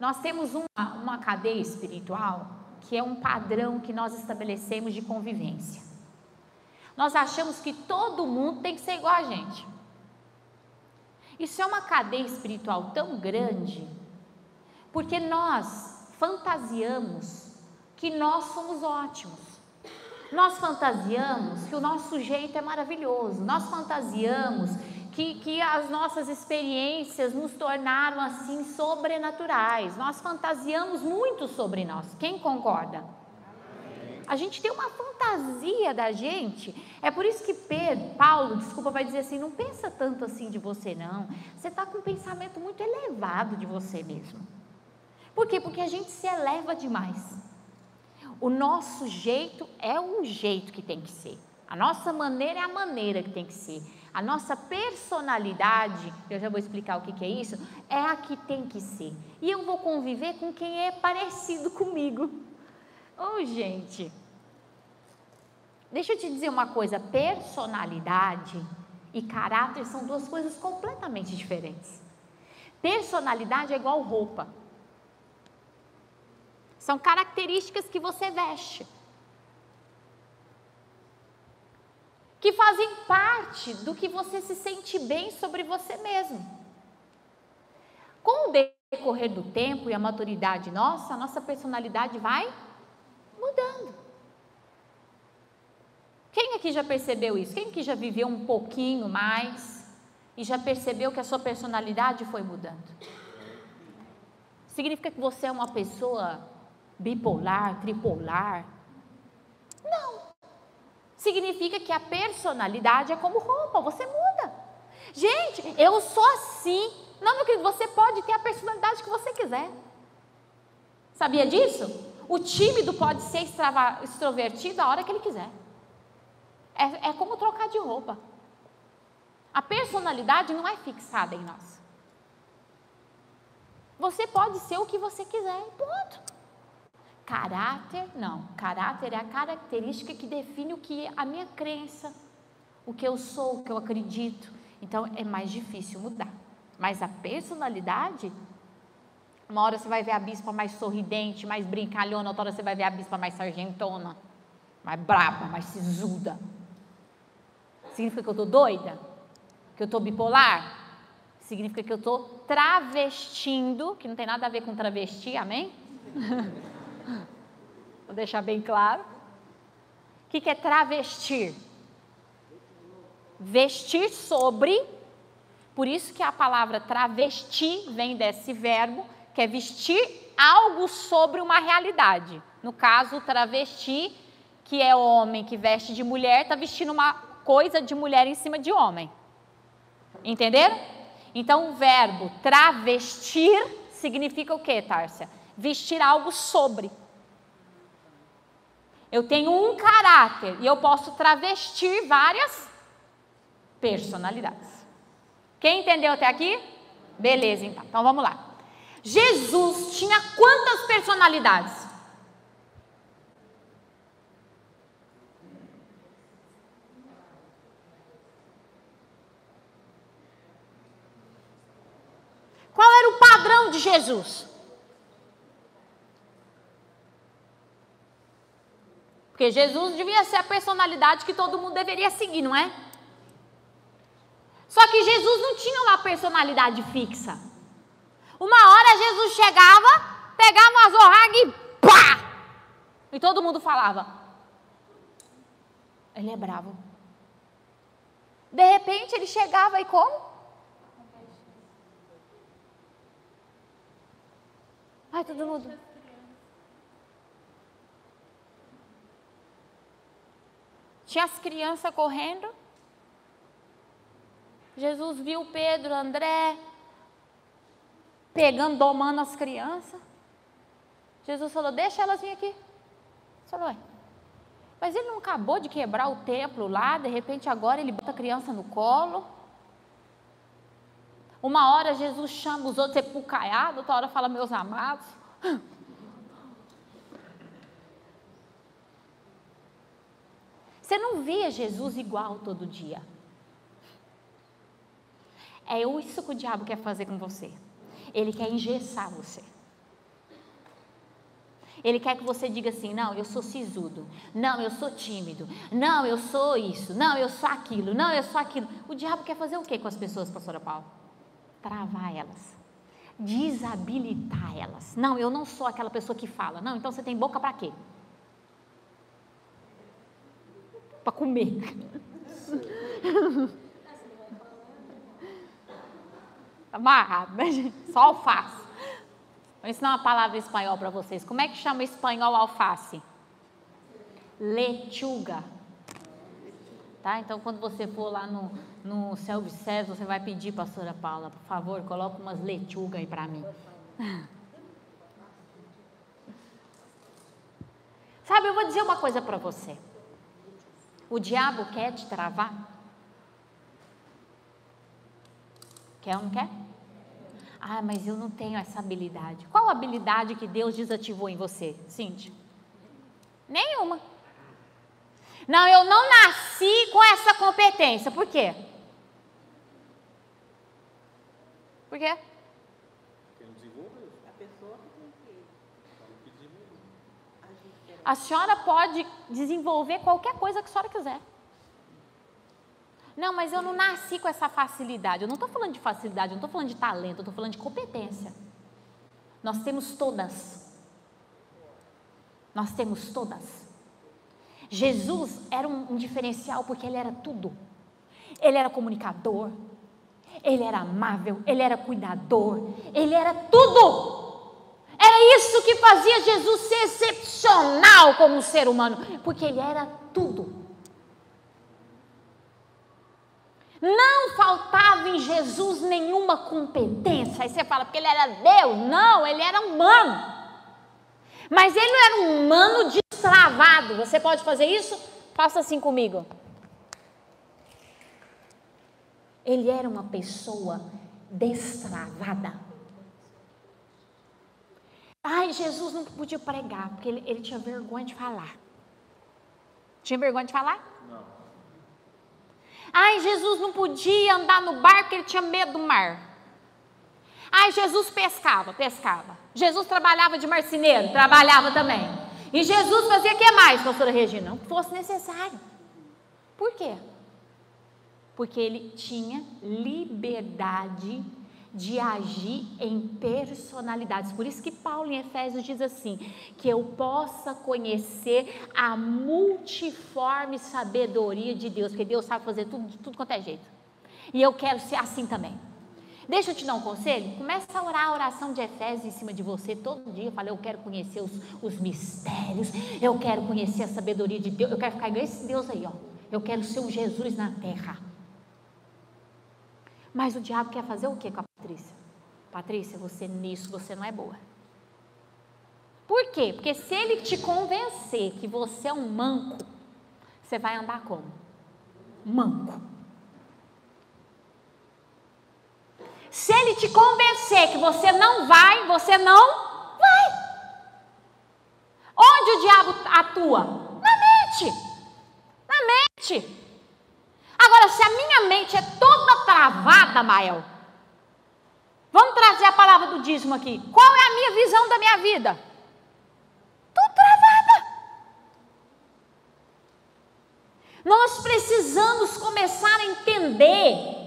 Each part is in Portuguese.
Nós temos uma cadeia espiritual que é um padrão que nós estabelecemos de convivência. Nós achamos que todo mundo tem que ser igual a gente. Isso é uma cadeia espiritual tão grande, porque nós fantasiamos que nós somos ótimos. Nós fantasiamos que o nosso jeito é maravilhoso. Nós fantasiamos que as nossas experiências nos tornaram assim sobrenaturais. Nós fantasiamos muito sobre nós. Quem concorda? A gente tem uma fantasia da gente. É por isso que Paulo vai dizer assim, não pensa tanto assim de você não. Você está com um pensamento muito elevado de você mesmo. Por quê? Porque a gente se eleva demais. O nosso jeito é o jeito que tem que ser. A nossa maneira é a maneira que tem que ser. A nossa personalidade, eu já vou explicar o que é isso, é a que tem que ser. E eu vou conviver com quem é parecido comigo. Gente, deixa eu te dizer uma coisa, personalidade e caráter são duas coisas completamente diferentes. Personalidade é igual roupa. São características que você veste, que fazem parte do que você se sente bem sobre você mesmo. Com o decorrer do tempo e a maturidade nossa, a nossa personalidade vai mudando. Quem aqui já percebeu isso? Quem aqui já viveu um pouquinho mais e já percebeu que a sua personalidade foi mudando? Significa que você é uma pessoa bipolar, tripolar? Não. Significa que a personalidade é como roupa, você muda. Gente, eu sou assim. Não, meu querido, você pode ter a personalidade que você quiser. Sabia disso? O tímido pode ser extrovertido a hora que ele quiser. É como trocar de roupa. A personalidade não é fixada em nós. Você pode ser o que você quiser, ponto. Caráter, não. Caráter é a característica que define o que é a minha crença, o que eu sou, o que eu acredito. Então, é mais difícil mudar. Mas a personalidade, uma hora você vai ver a bispa mais sorridente, mais brincalhona, outra hora você vai ver a bispa mais sargentona, mais braba, mais sisuda. Significa que eu estou doida? Que eu estou bipolar? Significa que eu estou travestindo, que não tem nada a ver com travesti, amém? Vou deixar bem claro. O que é travestir? Vestir sobre, por isso que a palavra travesti vem desse verbo, que é vestir algo sobre uma realidade. No caso, travesti, que é homem que veste de mulher, está vestindo uma coisa de mulher em cima de homem. Entenderam? Então, o verbo travestir significa o que, Tárcia? Vestir algo sobre. Eu tenho um caráter e eu posso travestir várias personalidades. Quem entendeu até aqui? Beleza, então. Então vamos lá. Jesus tinha quantas personalidades? Qual era o padrão de Jesus? Porque Jesus devia ser a personalidade que todo mundo deveria seguir, não é? Só que Jesus não tinha uma personalidade fixa. Uma hora Jesus chegava, pegava uma zorraga e pá! E todo mundo falava, ele é bravo. De repente ele chegava e como? Ai, todo mundo. Tinha as crianças correndo. Jesus viu Pedro, André, domando as crianças. Jesus falou, deixa elas vir aqui. Ele falou, ué, mas ele não acabou de quebrar o templo lá, de repente agora ele bota a criança no colo. Uma hora Jesus chama os outros epucaiados, outra hora fala, meus amados. Você não via Jesus igual todo dia. É isso que o diabo quer fazer com você. Ele quer engessar você. Ele quer que você diga assim: não, eu sou sisudo, não, eu sou tímido, não, eu sou isso, não, eu sou aquilo, não, eu sou aquilo. O diabo quer fazer o que com as pessoas, pastora Paula? Travar elas, desabilitar elas. Não, eu não sou aquela pessoa que fala. Não, então você tem boca para quê? Para comer. Amarrado, né, gente? Só alface. Vou ensinar uma palavra em espanhol para vocês. Como é que chama em espanhol alface? Lechuga. Tá? Então, quando você for lá no self-service, você vai pedir, pastora Paula, por favor, coloca umas lechuga aí para mim. Sabe, eu vou dizer uma coisa para você. O diabo quer te travar? Quer ou não quer? Ah, mas eu não tenho essa habilidade. Qual habilidade que Deus desativou em você, Cíntia? Nenhuma. Não, eu não nasci com essa competência. Por quê? Por quê? Porque não desenvolveu. A pessoa que desenvolveu. A senhora pode desenvolver qualquer coisa que a senhora quiser. Não, mas eu não nasci com essa facilidade. Eu não estou falando de facilidade, eu não estou falando de talento, eu estou falando de competência. Nós temos todas. Nós temos todas. Jesus era um diferencial porque ele era tudo. Ele era comunicador, ele era amável, ele era cuidador, ele era tudo. Era isso que fazia Jesus ser excepcional como um ser humano, porque ele era tudo. Não faltava em Jesus nenhuma competência. Aí você fala, porque ele era Deus? Não, ele era humano. Mas ele não era um humano destravado. Você pode fazer isso? Faça assim comigo. Ele era uma pessoa destravada. Ai, Jesus não podia pregar, porque ele tinha vergonha de falar. Tinha vergonha de falar? Não. Ai, Jesus não podia andar no barco porque ele tinha medo do mar. Ai, Jesus pescava. Jesus trabalhava de marceneiro, trabalhava também. E Jesus fazia o que mais, pastora Regina? Não fosse necessário. Por quê? Porque ele tinha liberdade de agir em personalidades. Por isso que Paulo em Efésios diz assim, que eu possa conhecer a multiforme sabedoria de Deus, porque Deus sabe fazer tudo quanto é jeito. E eu quero ser assim também. Deixa eu te dar um conselho, começa a orar a oração de Efésios em cima de você todo dia. Fala, eu quero conhecer os mistérios, eu quero conhecer a sabedoria de Deus, eu quero ficar igual esse Deus aí, ó. Eu quero ser um Jesus na terra. Mas o diabo quer fazer o que com a Patrícia? Patrícia, você nisso, você não é boa. Por quê? Porque se ele te convencer que você é um manco, você vai andar como? Manco. Se ele te convencer que você não vai, você não vai. Onde o diabo atua? Na mente. Na mente. Agora, se a minha mente é toda travada, Mael, vamos trazer a palavra do dízimo aqui. Qual é a minha visão da minha vida? Tudo travada. Nós precisamos começar a entender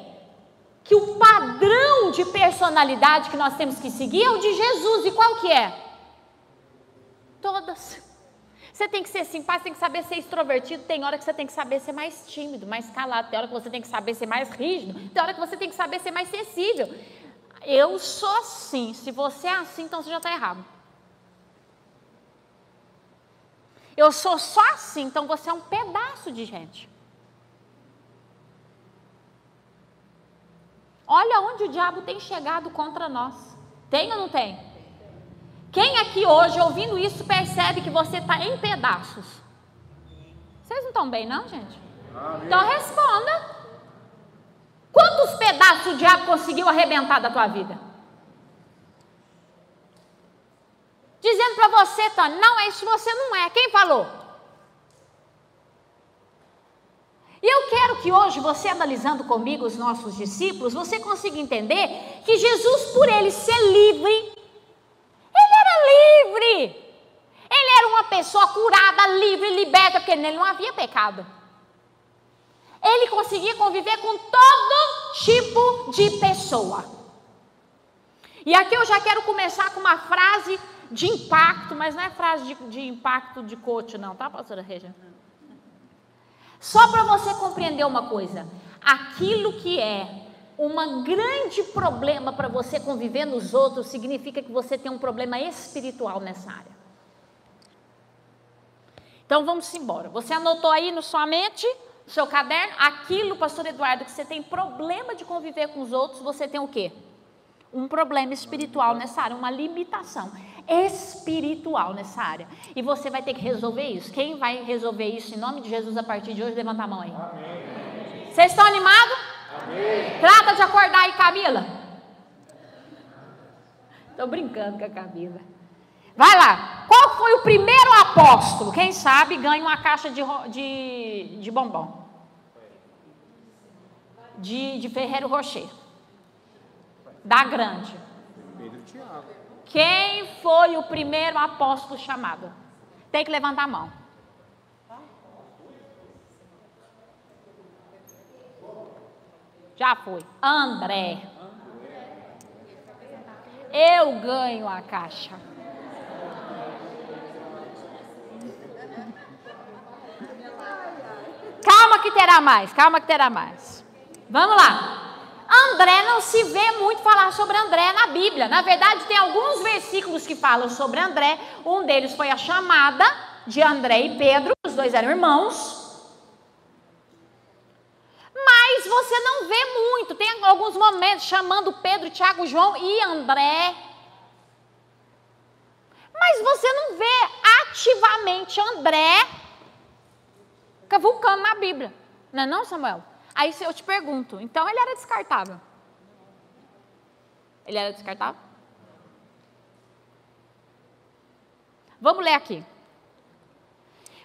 que o padrão de personalidade que nós temos que seguir é o de Jesus. E qual que é? Todas. Você tem que ser simpático, tem que saber ser extrovertido, tem hora que você tem que saber ser mais tímido, mais calado, tem hora que você tem que saber ser mais rígido, tem hora que você tem que saber ser mais sensível. Eu sou assim, se você é assim, então você já está errado. Eu sou só assim, então você é um pedaço de gente. Olha onde o diabo tem chegado contra nós. Tem ou não tem? Quem aqui hoje, ouvindo isso, percebe que você está em pedaços? Vocês não estão bem não, gente? Amém. Então responda. Quantos pedaços o diabo conseguiu arrebentar da tua vida? Dizendo para você, Tânia, não é isso, você não é. Quem falou? E eu quero que hoje, você analisando comigo os nossos discípulos, você consiga entender que Jesus, por ele ser livre, ele era livre. pessoa curada, livre, liberta, porque nele não havia pecado. Ele conseguia conviver com todo tipo de pessoa. E aqui eu já quero começar com uma frase de impacto, mas não é frase de impacto de coach não, tá, pastora Regia? Só para você compreender uma coisa, aquilo que é um grande problema para você conviver nos outros, significa que você tem um problema espiritual nessa área. Então vamos embora. Você anotou aí na sua mente, no seu caderno, aquilo, pastor Eduardo, que você tem problema de conviver com os outros, você tem o quê? Um problema espiritual nessa área, uma limitação espiritual nessa área. E você vai ter que resolver isso. Quem vai resolver isso em nome de Jesus a partir de hoje? Levanta a mão aí. Amém. Vocês estão animados? Amém. Trata de acordar aí, Camila. Estou brincando com a Camila. Vai lá. Qual foi o primeiro apóstolo? Quem sabe ganha uma caixa de bombom. De Ferreiro Rocher. Da grande. Pedro e Tiago. Quem foi o primeiro apóstolo chamado? Tem que levantar a mão. Já foi. André. Eu ganho a caixa. Calma que terá mais, calma que terá mais. Vamos lá. André, não se vê muito falar sobre André na Bíblia. Na verdade, tem alguns versículos que falam sobre André. Um deles foi a chamada de André e Pedro. Os dois eram irmãos. Mas você não vê muito. Tem alguns momentos chamando Pedro, Tiago, João e André. Mas você não vê ativamente André cavucando na Bíblia. Não é não, Samuel? Aí eu te pergunto, então ele era descartável? Ele era descartável? Vamos ler aqui.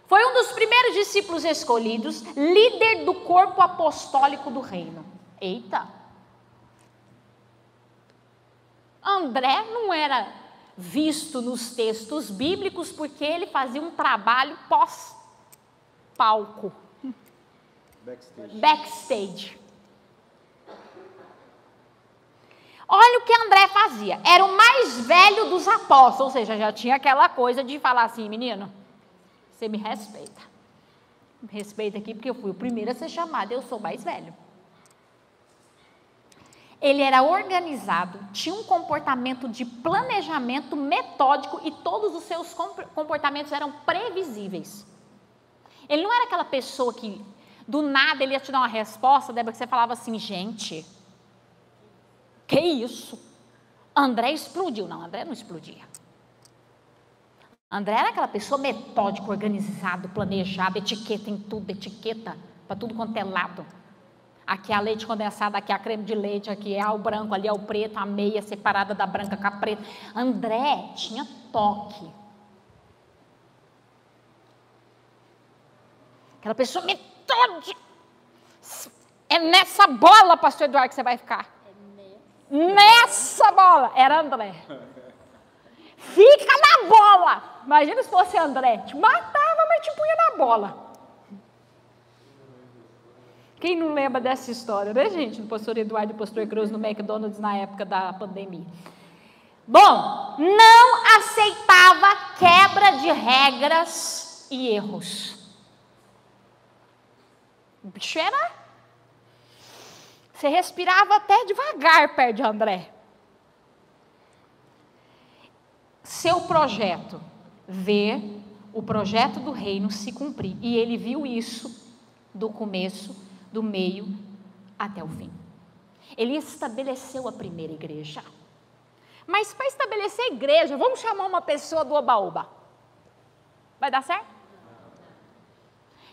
Foi um dos primeiros discípulos escolhidos, líder do corpo apostólico do reino. Eita! André não era visto nos textos bíblicos porque ele fazia um trabalho pós-palco. Backstage. Olha o que André fazia. Era o mais velho dos apóstolos, ou seja, já tinha aquela coisa de falar assim, menino, você me respeita. Me respeita aqui porque eu fui o primeiro a ser chamado, eu sou mais velho. Ele era organizado, tinha um comportamento de planejamento metódico e todos os seus comportamentos eram previsíveis. Ele não era aquela pessoa que do nada ele ia te dar uma resposta, Débora, que você falava assim, gente, que isso? André explodiu. Não, André não explodia. André era aquela pessoa metódica, organizado, planejado, etiqueta em tudo, etiqueta para tudo quanto é lado. Aqui é a leite condensado, aqui é a creme de leite, aqui é o branco, ali é o preto, a meia separada da branca com a preta. André tinha toque. Aquela pessoa metódica. É nessa bola, pastor Eduardo, que você vai ficar. Nessa bola. Era André. Fica na bola. Imagina se fosse André. Te matava, mas te punha na bola. Quem não lembra dessa história, né, gente? Do pastor Eduardo e do pastor Cruz no McDonald's na época da pandemia. Bom, não aceitava quebra de regras e erros. O bicho era... Você respirava até devagar perto de André. Seu projeto, ver o projeto do reino se cumprir. E ele viu isso do começo, do meio até o fim. Ele estabeleceu a primeira igreja. Mas para estabelecer a igreja, vamos chamar uma pessoa do oba-oba. Vai dar certo?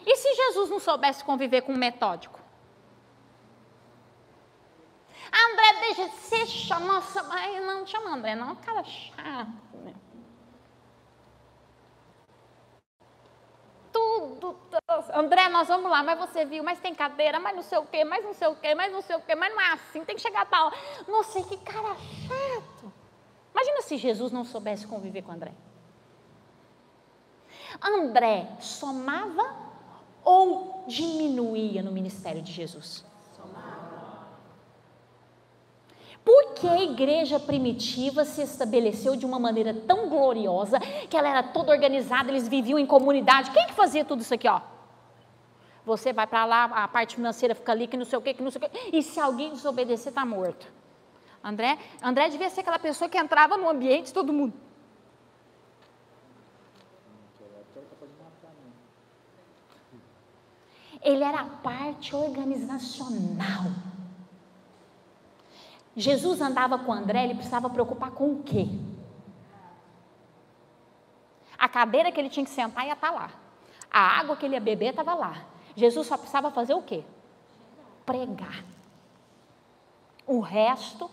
E se Jesus não soubesse conviver com um metódico? André, deixa de ser chato. Nossa, mas não chama André, não, cara chato. Tudo. André, nós vamos lá, mas você viu, mas tem cadeira, mas não sei o quê, mas não sei o quê, mas não sei o quê, mas não é assim, tem que chegar a tal. Nossa, que cara chato. Imagina se Jesus não soubesse conviver com André. André somava ou diminuía no ministério de Jesus? Por que a igreja primitiva se estabeleceu de uma maneira tão gloriosa, que ela era toda organizada, eles viviam em comunidade? Quem que fazia tudo isso aqui, ó? Você vai para lá, a parte financeira fica ali, que não sei o que, e se alguém desobedecer, está morto. André devia ser aquela pessoa que entrava no ambiente, todo mundo. Ele era a parte organizacional. Jesus andava com André, ele precisava preocupar com o quê? A cadeira que ele tinha que sentar ia estar lá. A água que ele ia beber estava lá. Jesus só precisava fazer o quê? Pregar. O resto...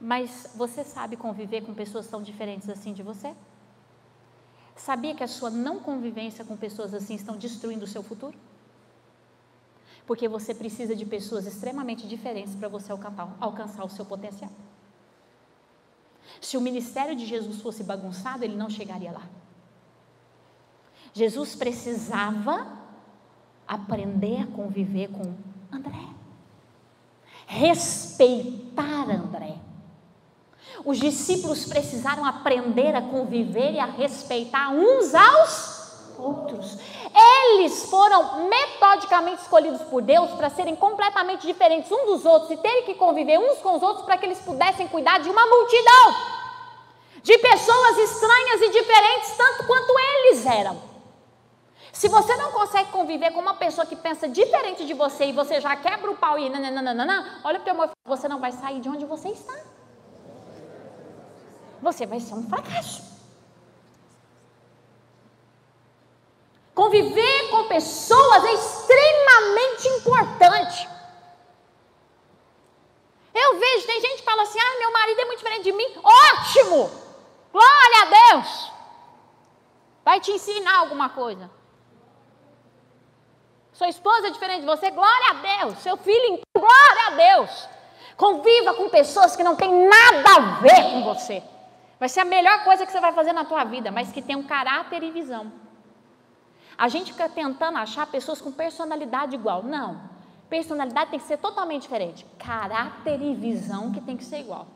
Mas você sabe conviver com pessoas tão diferentes assim de você? Sabia que a sua não convivência com pessoas assim estão destruindo o seu futuro? Porque você precisa de pessoas extremamente diferentes para você alcançar o seu potencial. Se o ministério de Jesus fosse bagunçado, ele não chegaria lá. Jesus precisava aprender a conviver com André. Respeitar André. Os discípulos precisaram aprender a conviver e a respeitar uns aos outros. Eles foram metodicamente escolhidos por Deus para serem completamente diferentes uns dos outros e terem que conviver uns com os outros para que eles pudessem cuidar de uma multidão de pessoas estranhas e diferentes, tanto quanto eles eram. Se você não consegue conviver com uma pessoa que pensa diferente de você e você já quebra o pau e nananana, olha para o teu irmão, você não vai sair de onde você está. Você vai ser um fracasso. Conviver com pessoas é extremamente importante. Eu vejo, tem gente que fala assim, meu marido é muito diferente de mim. Ótimo! Glória a Deus! Vai te ensinar alguma coisa. Sua esposa é diferente de você, glória a Deus. Seu filho, glória a Deus. Conviva com pessoas que não têm nada a ver com você. Vai ser a melhor coisa que você vai fazer na tua vida, mas que tenham caráter e visão. A gente fica tentando achar pessoas com personalidade igual. Não. Personalidade tem que ser totalmente diferente. Caráter e visão que tem que ser igual.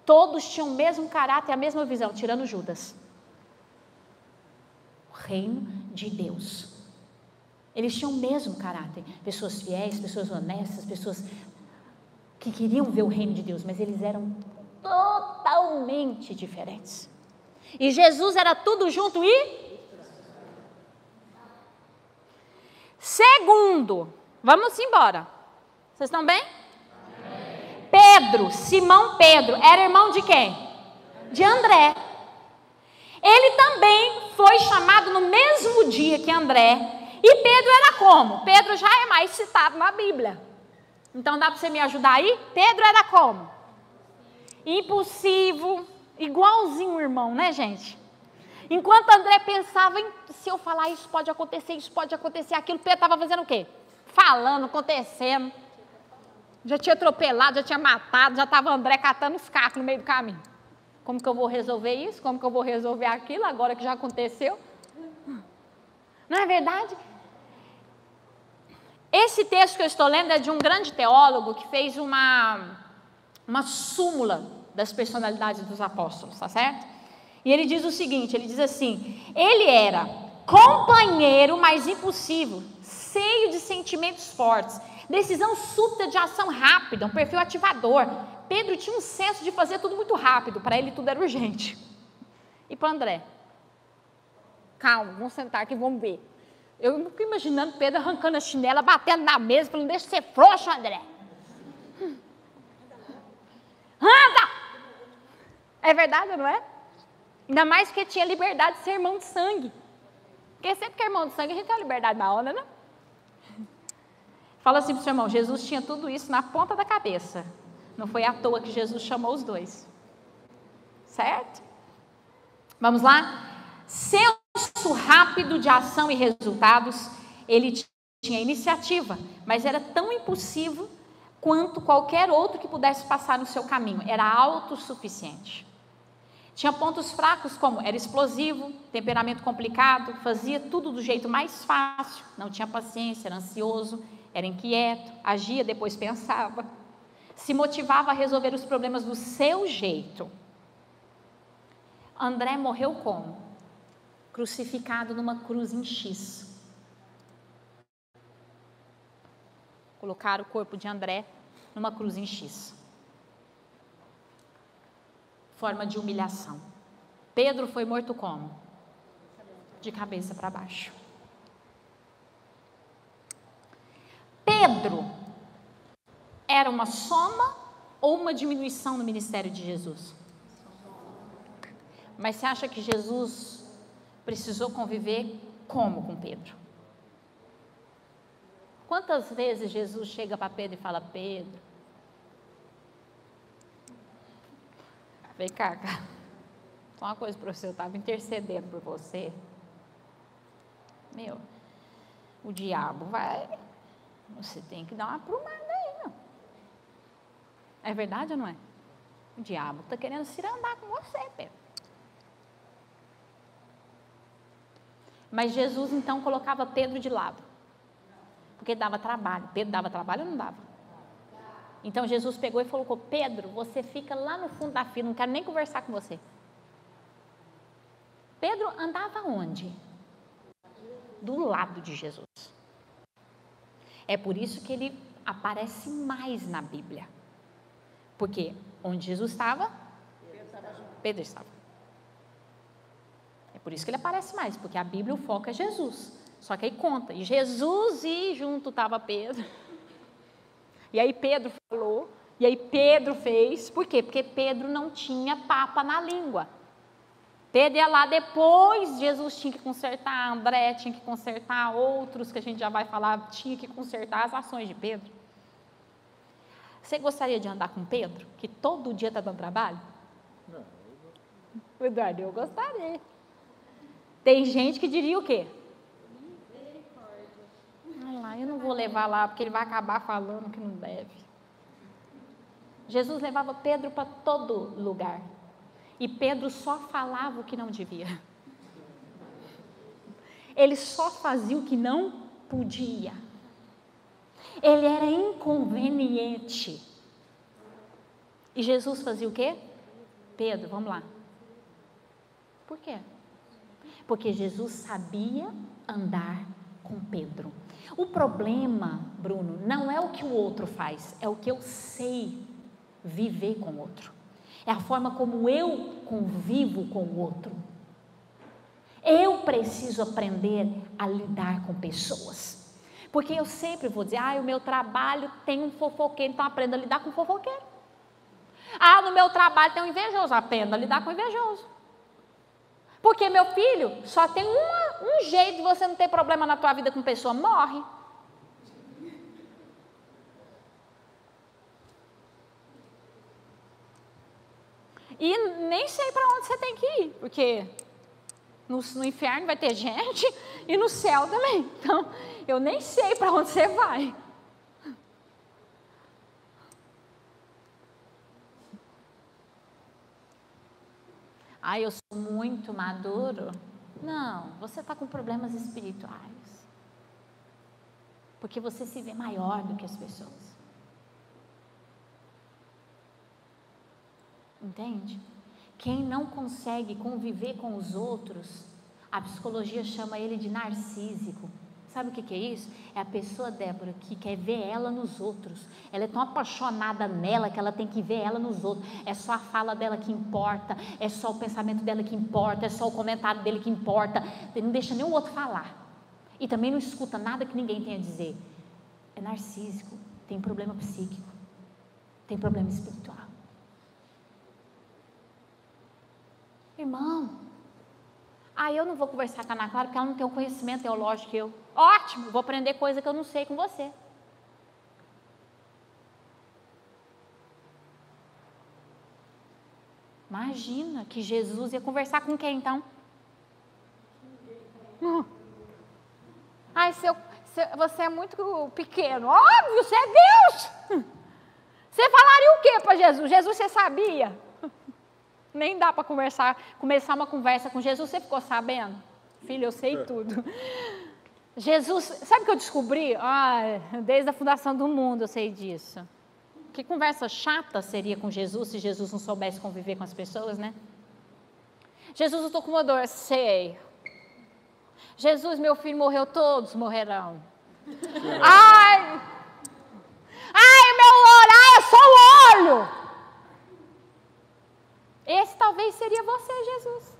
Todos tinham o mesmo caráter e a mesma visão, tirando Judas. O reino de Deus. Eles tinham o mesmo caráter. Pessoas fiéis, pessoas honestas, pessoas que queriam ver o reino de Deus, mas eles eram totalmente diferentes. E Jesus era tudo junto e... Segundo, vamos embora. Vocês estão bem? Pedro, Simão Pedro, era irmão de quem? De André. Ele também foi chamado no mesmo dia que André. E Pedro era como? Pedro já é mais citado na Bíblia. Então dá para você me ajudar aí? Pedro era como? Impulsivo, igualzinho o irmão, né, gente? Enquanto André pensava em, se eu falar isso pode acontecer, aquilo, Pedro estava fazendo o quê? Falando, acontecendo. Já tinha atropelado, já tinha matado, já estava André catando os cacos no meio do caminho. Como que eu vou resolver isso? Como que eu vou resolver aquilo, agora que já aconteceu? Não é verdade? Esse texto que eu estou lendo é de um grande teólogo que fez uma súmula das personalidades dos apóstolos, tá certo? E ele diz o seguinte, ele diz assim, ele era companheiro, mas impulsivo, cheio de sentimentos fortes, decisão súbita de ação rápida, um perfil ativador. Pedro tinha um senso de fazer tudo muito rápido, para ele tudo era urgente. E para André? Calma, vamos sentar aqui e vamos ver. Eu fico imaginando Pedro arrancando a chinela, batendo na mesa, falando, deixa ser frouxo, André. Anda! É verdade, não é? Ainda mais que tinha liberdade de ser irmão de sangue. Porque sempre que é irmão de sangue, a gente tem uma liberdade na onda, né? Fala assim para o seu irmão, Jesus tinha tudo isso na ponta da cabeça. Não foi à toa que Jesus chamou os dois. Certo? Vamos lá? Senso rápido de ação e resultados. Ele tinha iniciativa, mas era tão impulsivo quanto qualquer outro que pudesse passar no seu caminho. Era autossuficiente. Tinha pontos fracos como era explosivo, temperamento complicado, fazia tudo do jeito mais fácil, não tinha paciência, era ansioso, era inquieto, agia, depois pensava, se motivava a resolver os problemas do seu jeito. André morreu como? Crucificado numa cruz em X. Colocaram o corpo de André numa cruz em X. Forma de humilhação. Pedro foi morto como? De cabeça para baixo. Pedro era uma soma ou uma diminuição no ministério de Jesus? Mas você acha que Jesus precisou conviver como com Pedro? Quantas vezes Jesus chega para Pedro e fala: Pedro, vem cá, cara. Só uma coisa para você, eu estava intercedendo por você. Meu, o diabo vai... Você tem que dar uma aprumada aí, meu. É verdade ou não é? O diabo está querendo se andar com você, Pedro. Mas Jesus, então, colocava Pedro de lado. Porque dava trabalho. Pedro dava trabalho ou não dava? Então Jesus pegou e falou: Pedro, você fica lá no fundo da fila, não quero nem conversar com você. Pedro andava onde? Do lado de Jesus. É por isso que ele aparece mais na Bíblia. Porque onde Jesus estava, Pedro estava. É por isso que ele aparece mais, porque a Bíblia, o foco é Jesus. Só que aí conta, e Jesus e junto estava Pedro. E aí Pedro falou, e aí Pedro fez. Por quê? Porque Pedro não tinha papa na língua. Pedro ia lá depois, Jesus tinha que consertar, André tinha que consertar, outros que a gente já vai falar, tinha que consertar as ações de Pedro. Você gostaria de andar com Pedro, que todo dia está dando trabalho? Não. Eduardo, eu gostaria. Tem gente que diria o quê? Eu não vou levar lá, porque ele vai acabar falando que não deve. Jesus levava Pedro para todo lugar. E Pedro só falava o que não devia. Ele só fazia o que não podia. Ele era inconveniente. E Jesus fazia o quê? Pedro, vamos lá. Por quê? Porque Jesus sabia andar com Pedro. O problema, Bruno, não é o que o outro faz, é o que eu sei viver com o outro. É a forma como eu convivo com o outro. Eu preciso aprender a lidar com pessoas. Porque eu sempre vou dizer: o meu trabalho tem um fofoqueiro, então aprenda a lidar com fofoqueiro. No meu trabalho tem um invejoso, aprenda a lidar com invejoso. Porque, meu filho, só tem um jeito de você não ter problema na tua vida com pessoa: morre. E nem sei para onde você tem que ir, porque no inferno vai ter gente e no céu também. Então, eu nem sei para onde você vai. Eu sou muito maduro. Não, você está com problemas espirituais. Porque você se vê maior do que as pessoas. Entende? Quem não consegue conviver com os outros, a psicologia chama ele de narcísico. Sabe o que é isso? É a pessoa, Débora, que quer ver ela nos outros. Ela é tão apaixonada nela que ela tem que ver ela nos outros. É só a fala dela que importa, é só o pensamento dela que importa, é só o comentário dele que importa. Ele não deixa nem o outro falar. E também não escuta nada que ninguém tem a dizer. É narcísico, tem problema psíquico, tem problema espiritual. Irmão, eu não vou conversar com a Ana Clara porque ela não tem o conhecimento teológico que eu. Ótimo, vou aprender coisa que eu não sei com você. Imagina que Jesus ia conversar com quem então? Você é muito pequeno. Óbvio, você é Deus. quê para Jesus? Jesus, você sabia? Nem dá para começar uma conversa com Jesus. Você ficou sabendo? Filho, eu sei tudo. Jesus, sabe o que eu descobri? Desde a fundação do mundo eu sei disso. Que conversa chata seria com Jesus se Jesus não soubesse conviver com as pessoas, né? Jesus, eu estou com uma dor. Sei. Jesus, meu filho morreu, todos morrerão. Ai, meu olho, é só o olho. Esse talvez seria você, Jesus.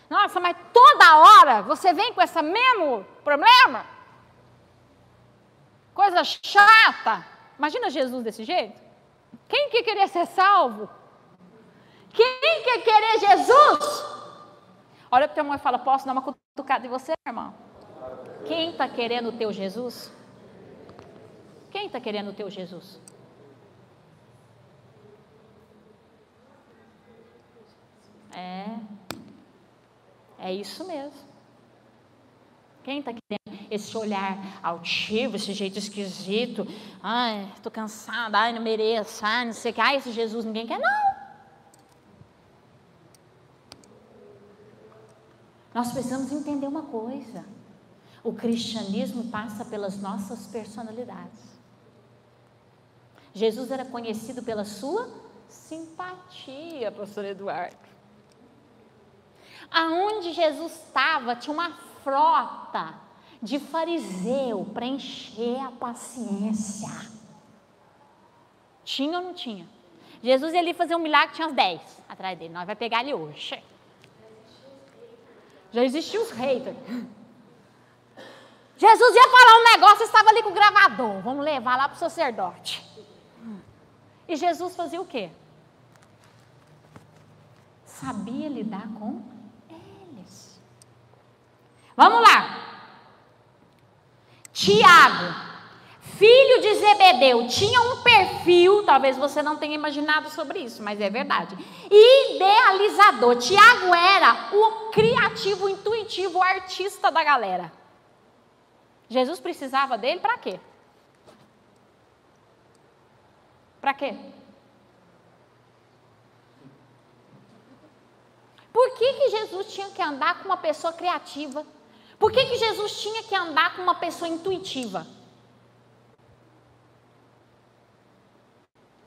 Nossa, mas toda hora você vem com esse mesmo problema? Coisa chata. Imagina Jesus desse jeito. Quem quer querer ser salvo? Quem quer querer Jesus? Olha para o teu irmão e fala, posso dar uma cutucada em você, irmão? Quem está querendo o teu Jesus? Quem está querendo o teu Jesus? É isso mesmo. Quem está querendo esse olhar altivo, esse jeito esquisito? Ai, estou cansada, ai, não mereço, ai, não sei o que, ai, esse Jesus ninguém quer, não. Nós precisamos entender uma coisa. O cristianismo passa pelas nossas personalidades. Jesus era conhecido pela sua simpatia, pastor Eduardo. Aonde Jesus estava, tinha uma frota de fariseu para encher a paciência. Tinha ou não tinha? Jesus ia ali fazer um milagre, tinha uns 10 atrás dele. Nós vamos pegar ele hoje. Já existiam os haters. Jesus ia falar um negócio, estava ali com o gravador. Vamos levar lá para o sacerdote. E Jesus fazia o quê? Sabia lidar com eles. Vamos lá. Tiago, filho de Zebedeu, tinha um perfil, talvez você não tenha imaginado sobre isso, mas é verdade. Idealizador. Tiago era o criativo, intuitivo, o artista da galera. Jesus precisava dele para quê? Para quê? Por que Jesus tinha que andar com uma pessoa criativa? Por que Jesus tinha que andar com uma pessoa intuitiva?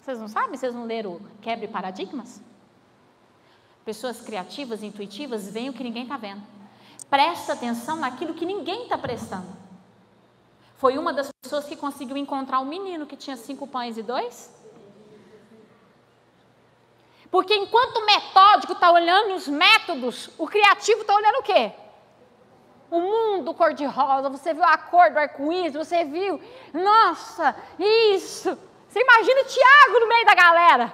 Vocês não sabem? Vocês não leram o Quebre Paradigmas? Pessoas criativas, intuitivas, veem o que ninguém está vendo. Presta atenção naquilo que ninguém está prestando. Foi uma das pessoas que conseguiu encontrar um menino que tinha 5 pães e 2. Porque enquanto o metódico está olhando os métodos, o criativo está olhando o quê? O mundo cor-de-rosa, você viu a cor do arco-íris, você viu, nossa, isso. Você imagina o Tiago no meio da galera.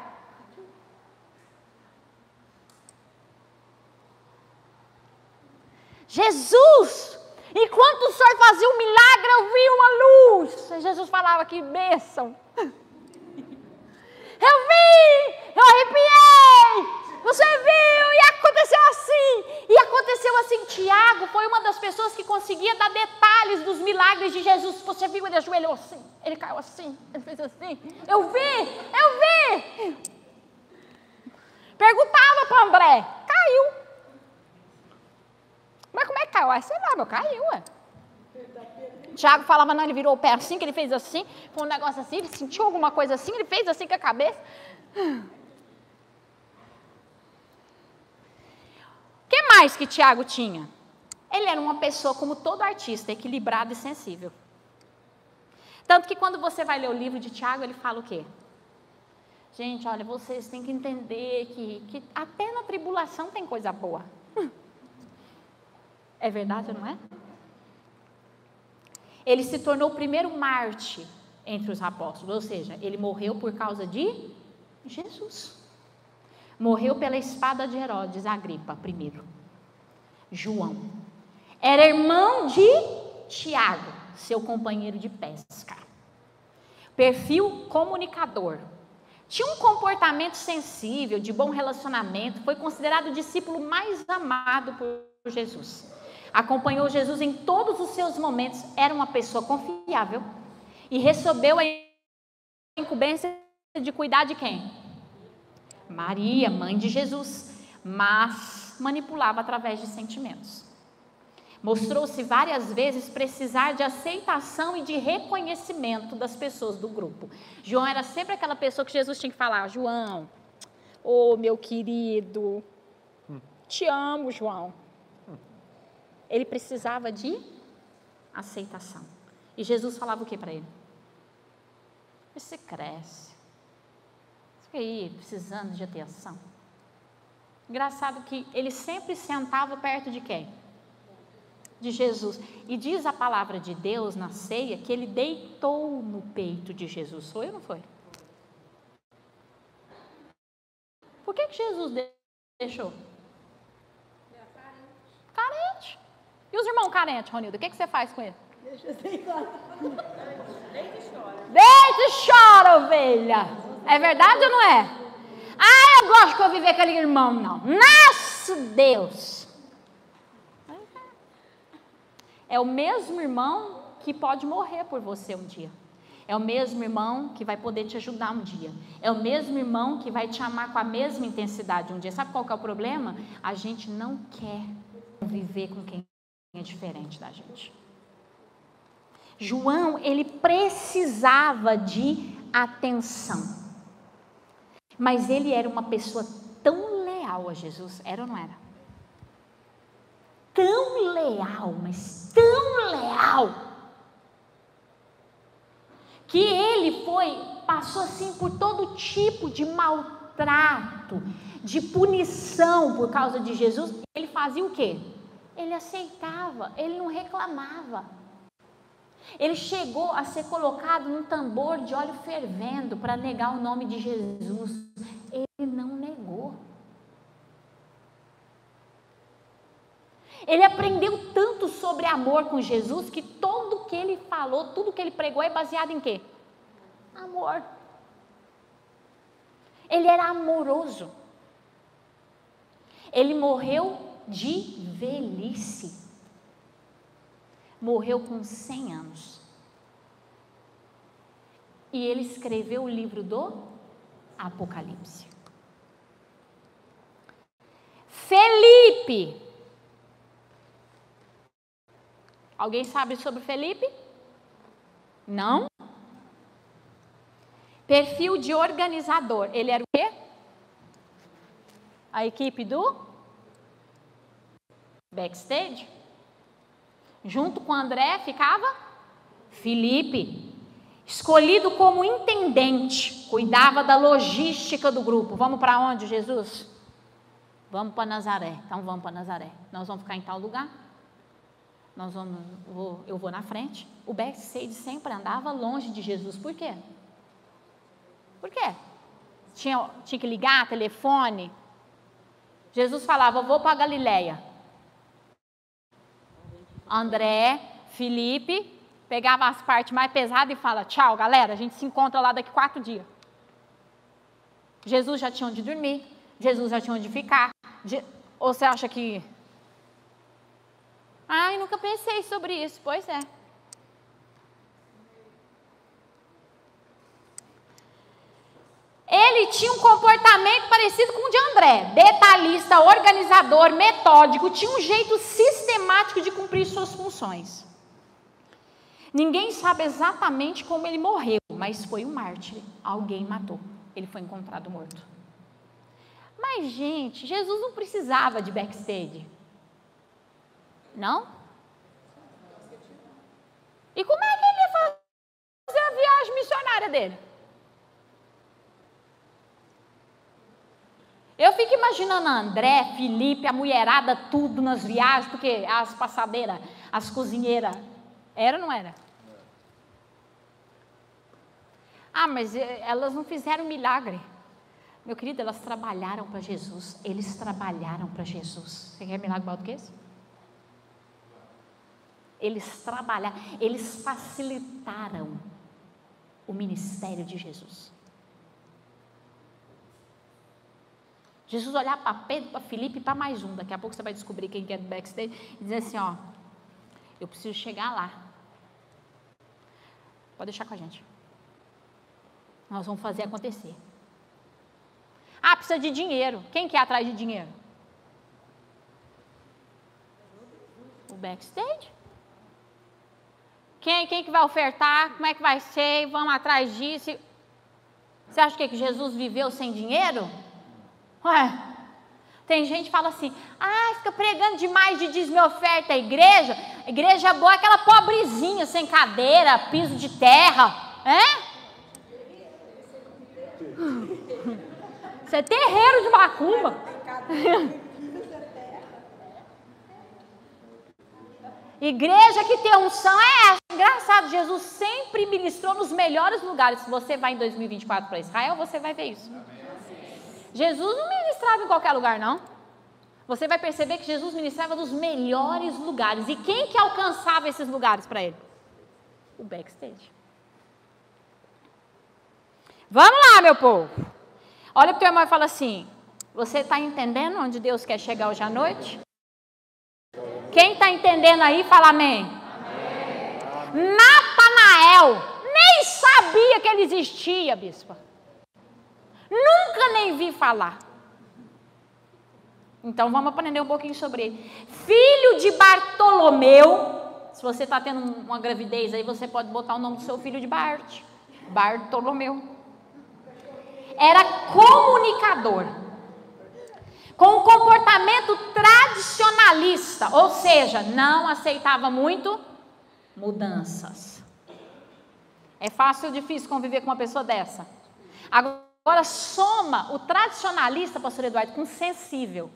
Jesus, enquanto o Senhor fazia um milagre, eu vi uma luz. Jesus falava que bênção. Eu vi, eu arrepiei. Você viu e aconteceu assim. E aconteceu assim. Tiago foi uma das pessoas que conseguia dar detalhes dos milagres de Jesus. Você viu, ele ajoelhou assim, ele caiu assim, ele fez assim. Eu vi. Perguntava para André, caiu. Mas como é que caiu? Ah, sei lá, meu, caiu, ué. Tiago falava, não, ele virou o pé assim, que ele fez assim, foi um negócio assim, ele sentiu alguma coisa assim, ele fez assim com a cabeça. O que mais que Tiago tinha? Ele era uma pessoa, como todo artista, equilibrado e sensível. Tanto que quando você vai ler o livro de Tiago, ele fala o quê? Gente, olha, vocês têm que entender que até na tribulação tem coisa boa. É verdade, não é? Ele se tornou o primeiro mártir entre os apóstolos, ou seja, ele morreu por causa de Jesus. Morreu pela espada de Herodes, Agripa, primeiro. João. Era irmão de Tiago, seu companheiro de pesca. Perfil comunicador. Tinha um comportamento sensível, de bom relacionamento, foi considerado o discípulo mais amado por Jesus. Acompanhou Jesus em todos os seus momentos, era uma pessoa confiável, E recebeu a incumbência de cuidar de quem? Maria, mãe de Jesus, mas manipulava através de sentimentos. Mostrou-se várias vezes precisar de aceitação e de reconhecimento das pessoas do grupo. João era sempre aquela pessoa que Jesus tinha que falar: João, ô meu querido, te amo, João. Ele precisava de aceitação. E Jesus falava o que para ele? Você cresce. Você fica aí precisando de atenção. Engraçado que ele sempre sentava perto de quem? De Jesus. E diz a palavra de Deus na ceia que ele deitou no peito de Jesus. Foi ou não foi? Por que Jesus deixou? Carente. E os irmãos carentes, Ronilda? O que você faz com ele? Deixa eu deitar. Deita e chora. Deita e chora, ovelha. É verdade ou não é? Ah, eu gosto de conviver com aquele irmão, não. Nossa, Deus. É o mesmo irmão que pode morrer por você um dia. É o mesmo irmão que vai poder te ajudar um dia. É o mesmo irmão que vai te amar com a mesma intensidade um dia. Sabe qual que é o problema? A gente não quer conviver com quem é diferente da gente. João, ele precisava de atenção. Mas ele era uma pessoa tão leal a Jesus. Era ou não era? Tão leal, mas tão leal, que ele passou assim por todo tipo de maltrato, de punição por causa de Jesus. Ele fazia o quê? Ele aceitava, ele não reclamava. Ele chegou a ser colocado num tambor de óleo fervendo para negar o nome de Jesus. Ele não negou. Ele aprendeu tanto sobre amor com Jesus que tudo que ele falou, tudo que ele pregou é baseado em quê? Amor. Ele era amoroso. Ele morreu de velhice. Morreu com 100 anos. E ele escreveu o livro do Apocalipse. Felipe. Alguém sabe sobre Felipe? Não? Perfil de organizador. Ele era o quê? A equipe do backstage. Junto com André ficava Felipe. Escolhido como intendente. Cuidava da logística do grupo. Vamos para onde, Jesus? Vamos para Nazaré. Então vamos para Nazaré. Nós vamos ficar em tal lugar. Eu vou na frente. O backstage sempre andava longe de Jesus. Por quê? Por quê? Tinha que ligar, telefone. Jesus falava: eu vou para Galileia. André, Felipe, pegava as partes mais pesadas e fala: tchau, galera, a gente se encontra lá daqui 4 dias. Jesus já tinha onde dormir. Jesus já tinha onde ficar. Ou você acha que... Ai, nunca pensei sobre isso. Pois é. Ele tinha um comportamento parecido com o de André. Detalhista, organizador, metódico. Tinha um jeito sistemático de cumprir suas funções. Ninguém sabe exatamente como ele morreu, mas foi um mártir. Alguém matou. Ele foi encontrado morto. Mas, gente, Jesus não precisava de backstage. Não? E como é que ele ia fazer a viagem missionária dele? Eu fico imaginando a André, Felipe, a mulherada, tudo nas viagens, porque as passadeiras, as cozinheiras, era ou não era? Ah, mas elas não fizeram milagre. Meu querido, elas trabalharam para Jesus. Eles trabalharam para Jesus. Você quer milagre maior do que esse? Eles trabalharam, eles facilitaram o ministério de Jesus. Jesus olhar para Pedro, para Felipe e para mais um. Daqui a pouco você vai descobrir quem é do backstage. E dizer assim, ó, eu preciso chegar lá. Pode deixar com a gente. Nós vamos fazer acontecer. Ah, precisa de dinheiro. Quem quer atrás de dinheiro? O backstage. Quem que vai ofertar? Como é que vai ser? Vamos atrás disso. Você acha que Jesus viveu sem dinheiro? Ué, tem gente que fala assim, fica pregando demais de dízimo e oferta à igreja. A igreja boa é aquela pobrezinha, sem cadeira, piso de terra. Isso é terreiro de macumba. Igreja que tem unção é essa. Engraçado, Jesus sempre ministrou nos melhores lugares. Se você vai em 2024 para Israel, você vai ver isso. Jesus não ministrava em qualquer lugar, não. Você vai perceber que Jesus ministrava nos melhores lugares. E quem que alcançava esses lugares para ele? O backstage. Vamos lá, meu povo. Olha para o teu irmão e fala assim, você está entendendo onde Deus quer chegar hoje à noite? Quem está entendendo aí, fala amém. Amém. Natanael nem sabia que ele existia, bispa. Nunca nem vi falar. Então vamos aprender um pouquinho sobre ele. Filho de Bartolomeu. Se você está tendo uma gravidez aí, você pode botar o nome do seu filho de Bart. Bartolomeu. Era comunicador. Com um comportamento tradicionalista. Ou seja, não aceitava muito mudanças. É fácil ou difícil conviver com uma pessoa dessa? Agora soma o tradicionalista, pastor Eduardo, com o sensível.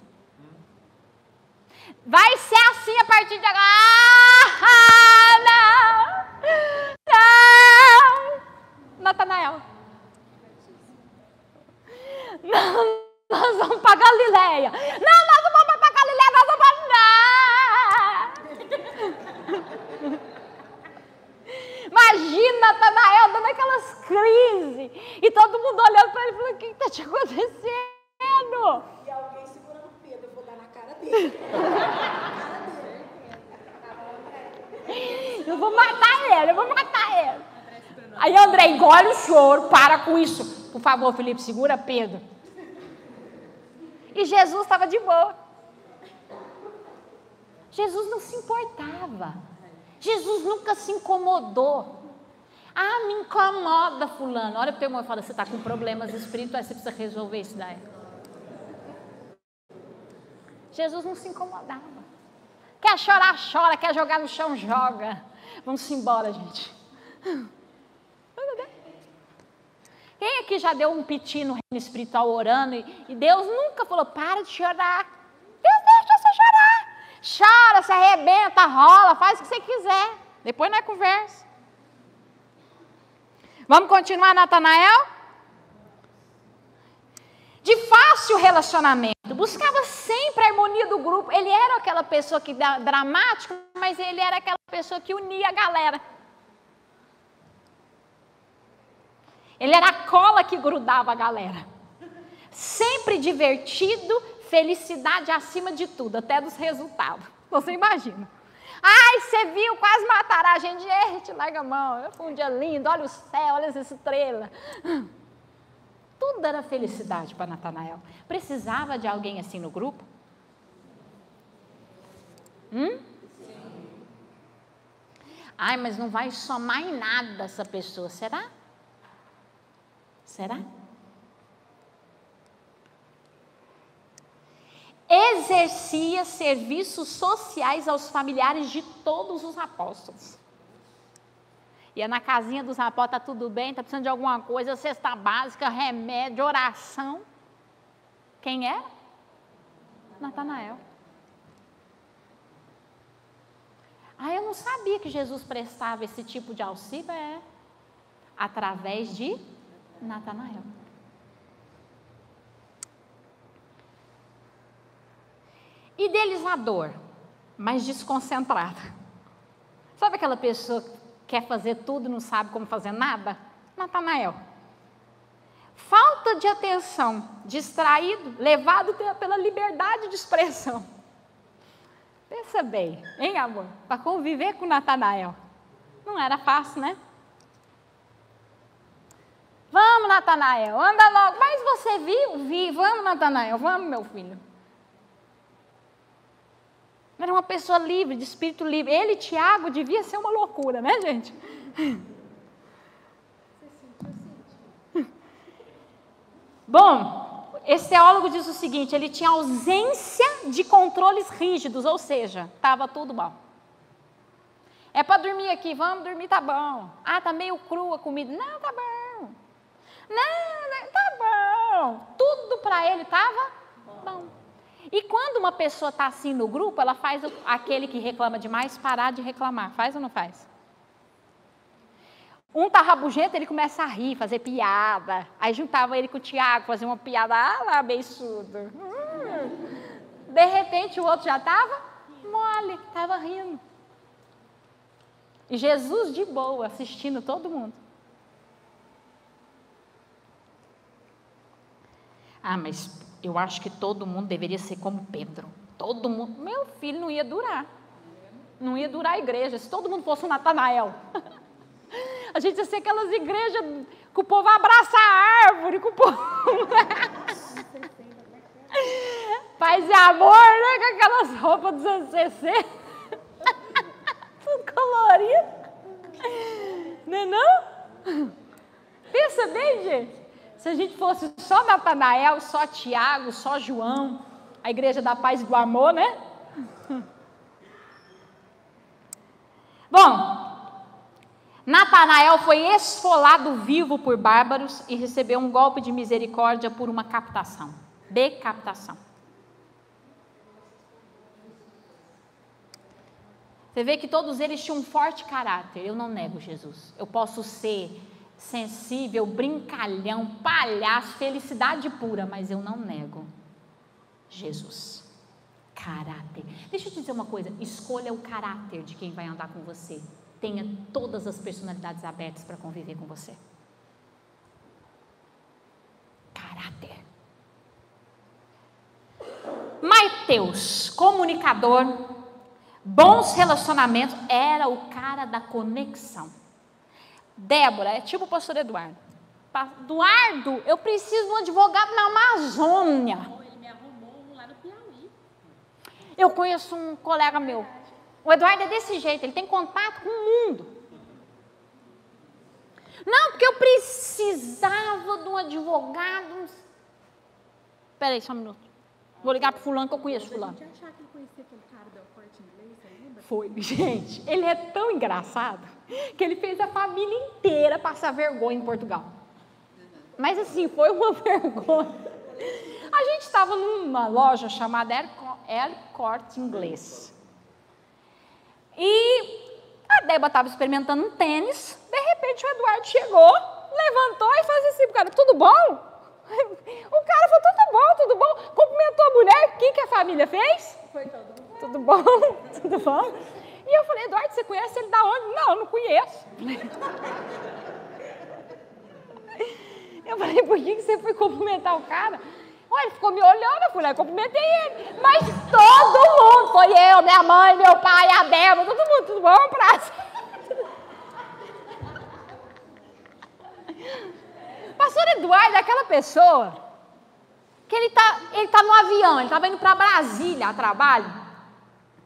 Vai ser assim a partir de agora. Não! Natanael. Não, nós vamos para Galileia. Não, nós não vamos para Galileia, nós vamos para... Imagina Natanael dando aquelas crises. E todo mundo olhando para ele e falando, o que está te acontecendo? E alguém segurando Pedro, eu vou dar na cara dele. Eu vou matar ele. Aí André, engole o choro, para com isso. Por favor, Felipe, segura Pedro. E Jesus estava de boa. Jesus não se importava. Jesus nunca se incomodou. Ah, me incomoda fulano. Olha para o teu irmão e fala, você está com problemas espirituais, você precisa resolver isso daí. Jesus não se incomodava. Quer chorar, chora. Quer jogar no chão, joga. Vamos embora, gente. Quem aqui já deu um piti no reino espiritual orando e Deus nunca falou, para de chorar. Deus deixa você chorar. Chora, se arrebenta, rola, faz o que você quiser. Depois não é conversa. Vamos continuar, Natanael? De fácil relacionamento. Buscava sempre a harmonia do grupo. Ele era aquela pessoa que dramática, mas ele era aquela pessoa que unia a galera. Ele era a cola que grudava a galera. Sempre divertido, felicidade acima de tudo, até dos resultados. Você imagina. Ai, você viu, quase mataram a gente. Gente, larga a mão. Foi um dia lindo, olha o céu, olha as estrelas. Tudo era felicidade para Natanael. Precisava de alguém assim no grupo? Ai, mas não vai somar em nada essa pessoa, será? Será? Exercia serviços sociais aos familiares de todos os apóstolos. Ia na casinha dos apóstolos, está tudo bem, está precisando de alguma coisa, cesta básica, remédio, oração. Quem era? Natanael. Ah, eu não sabia que Jesus prestava esse tipo de auxílio, através de Natanael. Idealizador, mas desconcentrado. Sabe aquela pessoa que quer fazer tudo e não sabe como fazer nada? Natanael. Falta de atenção, distraído, levado pela liberdade de expressão. Pensa bem, hein, amor? Para conviver com Natanael. Não era fácil, né? Natanael, anda logo. Mas você viu? Vi, vamos, Natanael, vamos, meu filho. Era uma pessoa livre, de espírito livre. Ele, Tiago, devia ser uma loucura, né, gente? Bom, esse teólogo diz o seguinte, ele tinha ausência de controles rígidos, ou seja, estava tudo bom. É para dormir aqui, vamos dormir, tá bom. Ah, tá meio crua a comida. Não, tá bom. Não, tá bom. Tudo para ele estava bom. E quando uma pessoa está assim no grupo, ela faz aquele que reclama demais parar de reclamar. Faz ou não faz? Um tá rabugento, ele começa a rir, fazer piada. Aí juntava ele com o Tiago, fazer uma piada, ah lá, beiçudo. De repente o outro já estava mole, estava rindo. E Jesus de boa, assistindo todo mundo. Ah, mas eu acho que todo mundo deveria ser como Pedro. Todo mundo, meu filho, não ia durar. Não ia durar a igreja, se todo mundo fosse um Natanael. A gente ia ser aquelas igrejas que o povo abraça a árvore, que o povo... Paz e amor, né? Com aquelas roupas dos anos 60. Tudo colorido. Não é não? Pensa bem, gente. Se a gente fosse só Natanael, só Tiago, só João, a igreja da paz e do amor, né? Bom, Natanael foi esfolado vivo por bárbaros e recebeu um golpe de misericórdia por uma captação, decapitação. Você vê que todos eles tinham um forte caráter. Eu não nego Jesus. Eu posso ser sensível, brincalhão, palhaço, felicidade pura, mas eu não nego Jesus. Caráter. Deixa eu te dizer uma coisa, escolha o caráter de quem vai andar com você. Tenha todas as personalidades abertas para conviver com você. Caráter. Mateus, comunicador, bons relacionamentos, era o cara da conexão. Débora, é tipo o pastor Eduardo. Eduardo, eu preciso de um advogado na Amazônia. Ele me arrumou um lá no Piauí. Eu conheço um colega meu. O Eduardo é desse jeito, ele tem contato com o mundo. Não, porque eu precisava de um advogado. Espera aí, só um minuto. Vou ligar para fulano que eu conheço fulano. A gente achar que ele conhecia aquele cara do Corte Inglês, você lembra? Foi, gente, ele é tão engraçado que ele fez a família inteira passar vergonha em Portugal. Mas assim, foi uma vergonha. A gente estava numa loja chamada El Corte Inglês. E a Débora estava experimentando um tênis, de repente o Eduardo chegou, levantou e fez assim, cara, tudo bom? O cara falou, tudo bom, cumprimentou a mulher, o que a família fez? Foi todo mundo. Tudo bom, tudo bom? E eu falei, Eduardo, você conhece ele da onde? Não, não conheço. Eu falei, por que você foi cumprimentar o cara? Olha, ele ficou me olhando, eu fui lá e cumprimentei ele. Mas todo mundo, foi eu, minha mãe, meu pai, a Débora, todo mundo, tudo bom, praça? Pastor Eduardo é aquela pessoa que ele tá no avião, ele estava indo para Brasília a trabalho,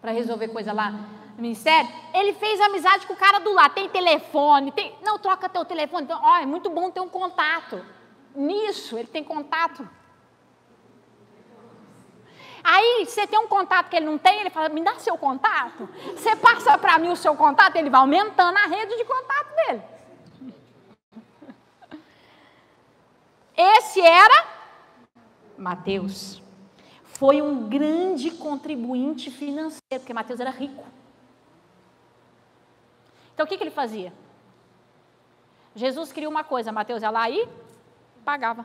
para resolver coisa lá no ministério. Ele fez amizade com o cara do lado, tem telefone, não, troca teu telefone, então, ó, é muito bom ter um contato. Nisso, ele tem contato. Aí, você tem um contato que ele não tem, ele fala, me dá seu contato. Você passa para mim o seu contato, ele vai aumentando a rede de contato dele. Esse era Mateus. Foi um grande contribuinte financeiro, porque Mateus era rico. Então, o que ele fazia? Jesus queria uma coisa, Mateus ia lá e pagava.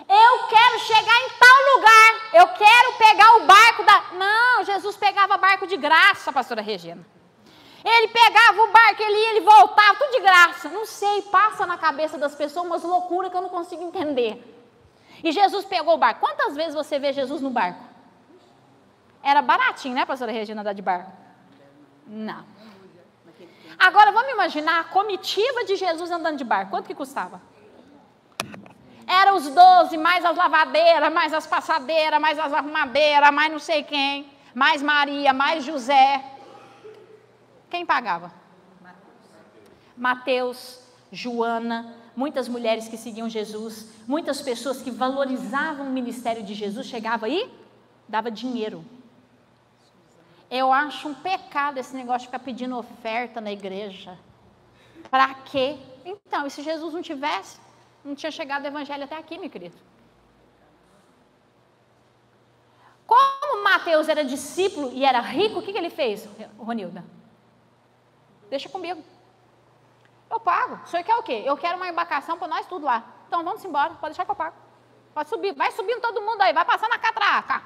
Eu quero chegar em tal lugar, eu quero pegar o barco da... Não, Jesus pegava barco de graça, pastora Regina. Ele pegava o barco, ele ia, ele voltava, tudo de graça. Não sei, passa na cabeça das pessoas umas loucuras que eu não consigo entender. E Jesus pegou o barco. Quantas vezes você vê Jesus no barco? Era baratinho, né, pastora Regina, andar de barco? Não. Agora, vamos imaginar a comitiva de Jesus andando de barco. Quanto que custava? Eram os 12, mais as lavadeiras, mais as passadeiras, mais as arrumadeiras, mais não sei quem, mais Maria, mais José. Quem pagava? Mateus, Joana, muitas mulheres que seguiam Jesus, muitas pessoas que valorizavam o ministério de Jesus, chegava aí, dava dinheiro. Eu acho um pecado esse negócio de ficar pedindo oferta na igreja. Para quê? Então, e se Jesus não tivesse, não tinha chegado o evangelho até aqui, meu querido. Como Mateus era discípulo e era rico, o que ele fez, Ronilda? Deixa comigo. Eu pago. O senhor quer o quê? Eu quero uma embarcação para nós tudo lá. Então vamos embora, pode deixar que eu pago. Pode subir, vai subindo todo mundo aí, vai passando a catraca.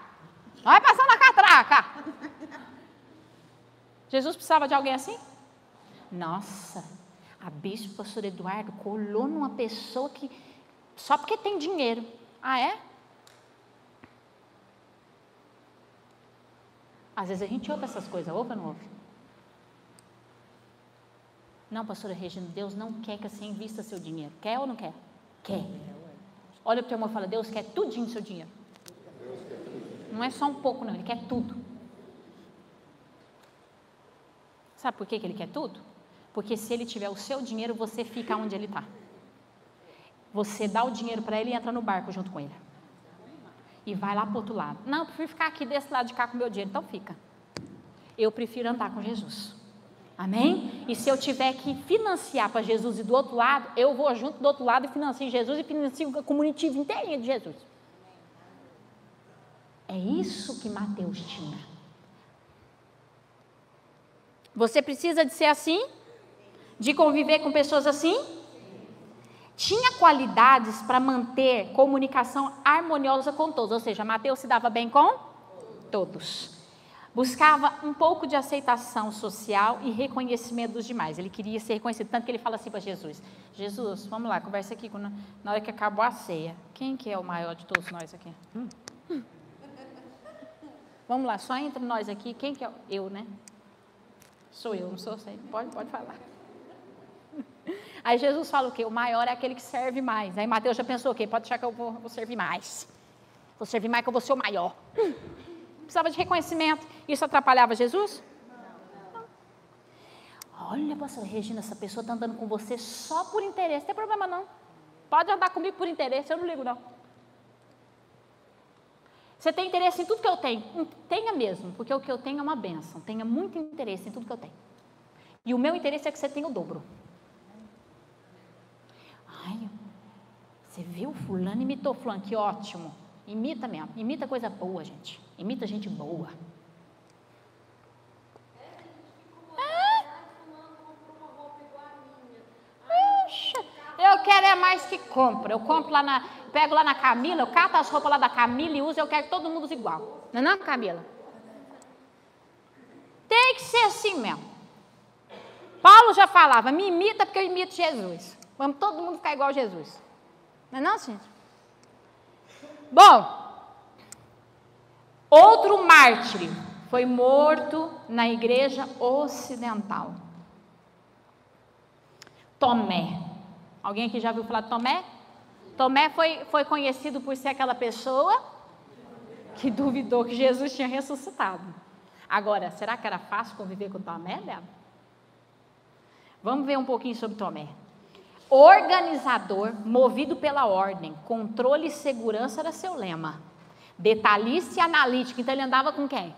Vai passando a catraca. Jesus precisava de alguém assim? Nossa, a bispo, pastor Eduardo, colou numa pessoa que, só porque tem dinheiro. Ah, é? Às vezes a gente ouve essas coisas, ouve ou não ouve? Não, pastora Regina, Deus não quer que você invista seu dinheiro. Quer ou não quer? Quer. Olha para o teu irmão e fala, Deus quer tudinho do seu dinheiro. Não é só um pouco não, Ele quer tudo. Sabe por que Ele quer tudo? Porque se Ele tiver o seu dinheiro, você fica onde Ele está. Você dá o dinheiro para Ele e entra no barco junto com Ele. E vai lá para o outro lado. Não, eu prefiro ficar aqui desse lado de cá com o meu dinheiro. Então fica. Eu prefiro andar com Jesus. Amém? E se eu tiver que financiar para Jesus e do outro lado, eu vou junto do outro lado e financio Jesus e financio a comunidade inteirinha de Jesus. É isso que Mateus tinha. Você precisa de ser assim? De conviver com pessoas assim? Tinha qualidades para manter comunicação harmoniosa com todos. Ou seja, Mateus se dava bem com todos. Buscava um pouco de aceitação social e reconhecimento dos demais. Ele queria ser reconhecido, tanto que ele fala assim para Jesus. Jesus, vamos lá, conversa aqui na hora que acabou a ceia. Quem que é o maior de todos nós aqui? Vamos lá, só entre nós aqui, quem que é? Eu, né? Sou eu, não sou você. Pode falar. Aí Jesus fala o quê? O maior é aquele que serve mais. Aí Mateus já pensou o quê? Pode deixar que eu vou servir mais. Vou servir mais que eu vou ser o maior. Precisava de reconhecimento. Isso atrapalhava Jesus? Não. Olha, pastora Regina, essa pessoa está andando com você só por interesse. Não tem problema não. Pode andar comigo por interesse, eu não ligo não. Você tem interesse em tudo que eu tenho? Tenha mesmo, porque o que eu tenho é uma bênção. Tenha muito interesse em tudo que eu tenho. E o meu interesse é que você tenha o dobro. Ai, você viu? Fulano imitou fulano, que ótimo. Imita mesmo, imita coisa boa, gente. Imita gente boa. Eu quero é mais que compra. Eu compro lá pego lá na Camila, eu cato as roupas lá da Camila e uso, eu quero que todo mundo use igual. Não é não, Camila? Tem que ser assim mesmo. Paulo já falava, me imita porque eu imito Jesus. Vamos todo mundo ficar igual a Jesus. Não é não, gente? Bom, outro mártir foi morto na igreja ocidental. Tomé. Alguém aqui já ouviu falar de Tomé? Tomé foi conhecido por ser aquela pessoa que duvidou que Jesus tinha ressuscitado. Agora, será que era fácil conviver com Tomé, Débora? Vamos ver um pouquinho sobre Tomé. Organizador, movido pela ordem, controle e segurança era seu lema. Detalhista e analítico. Então ele andava com quem?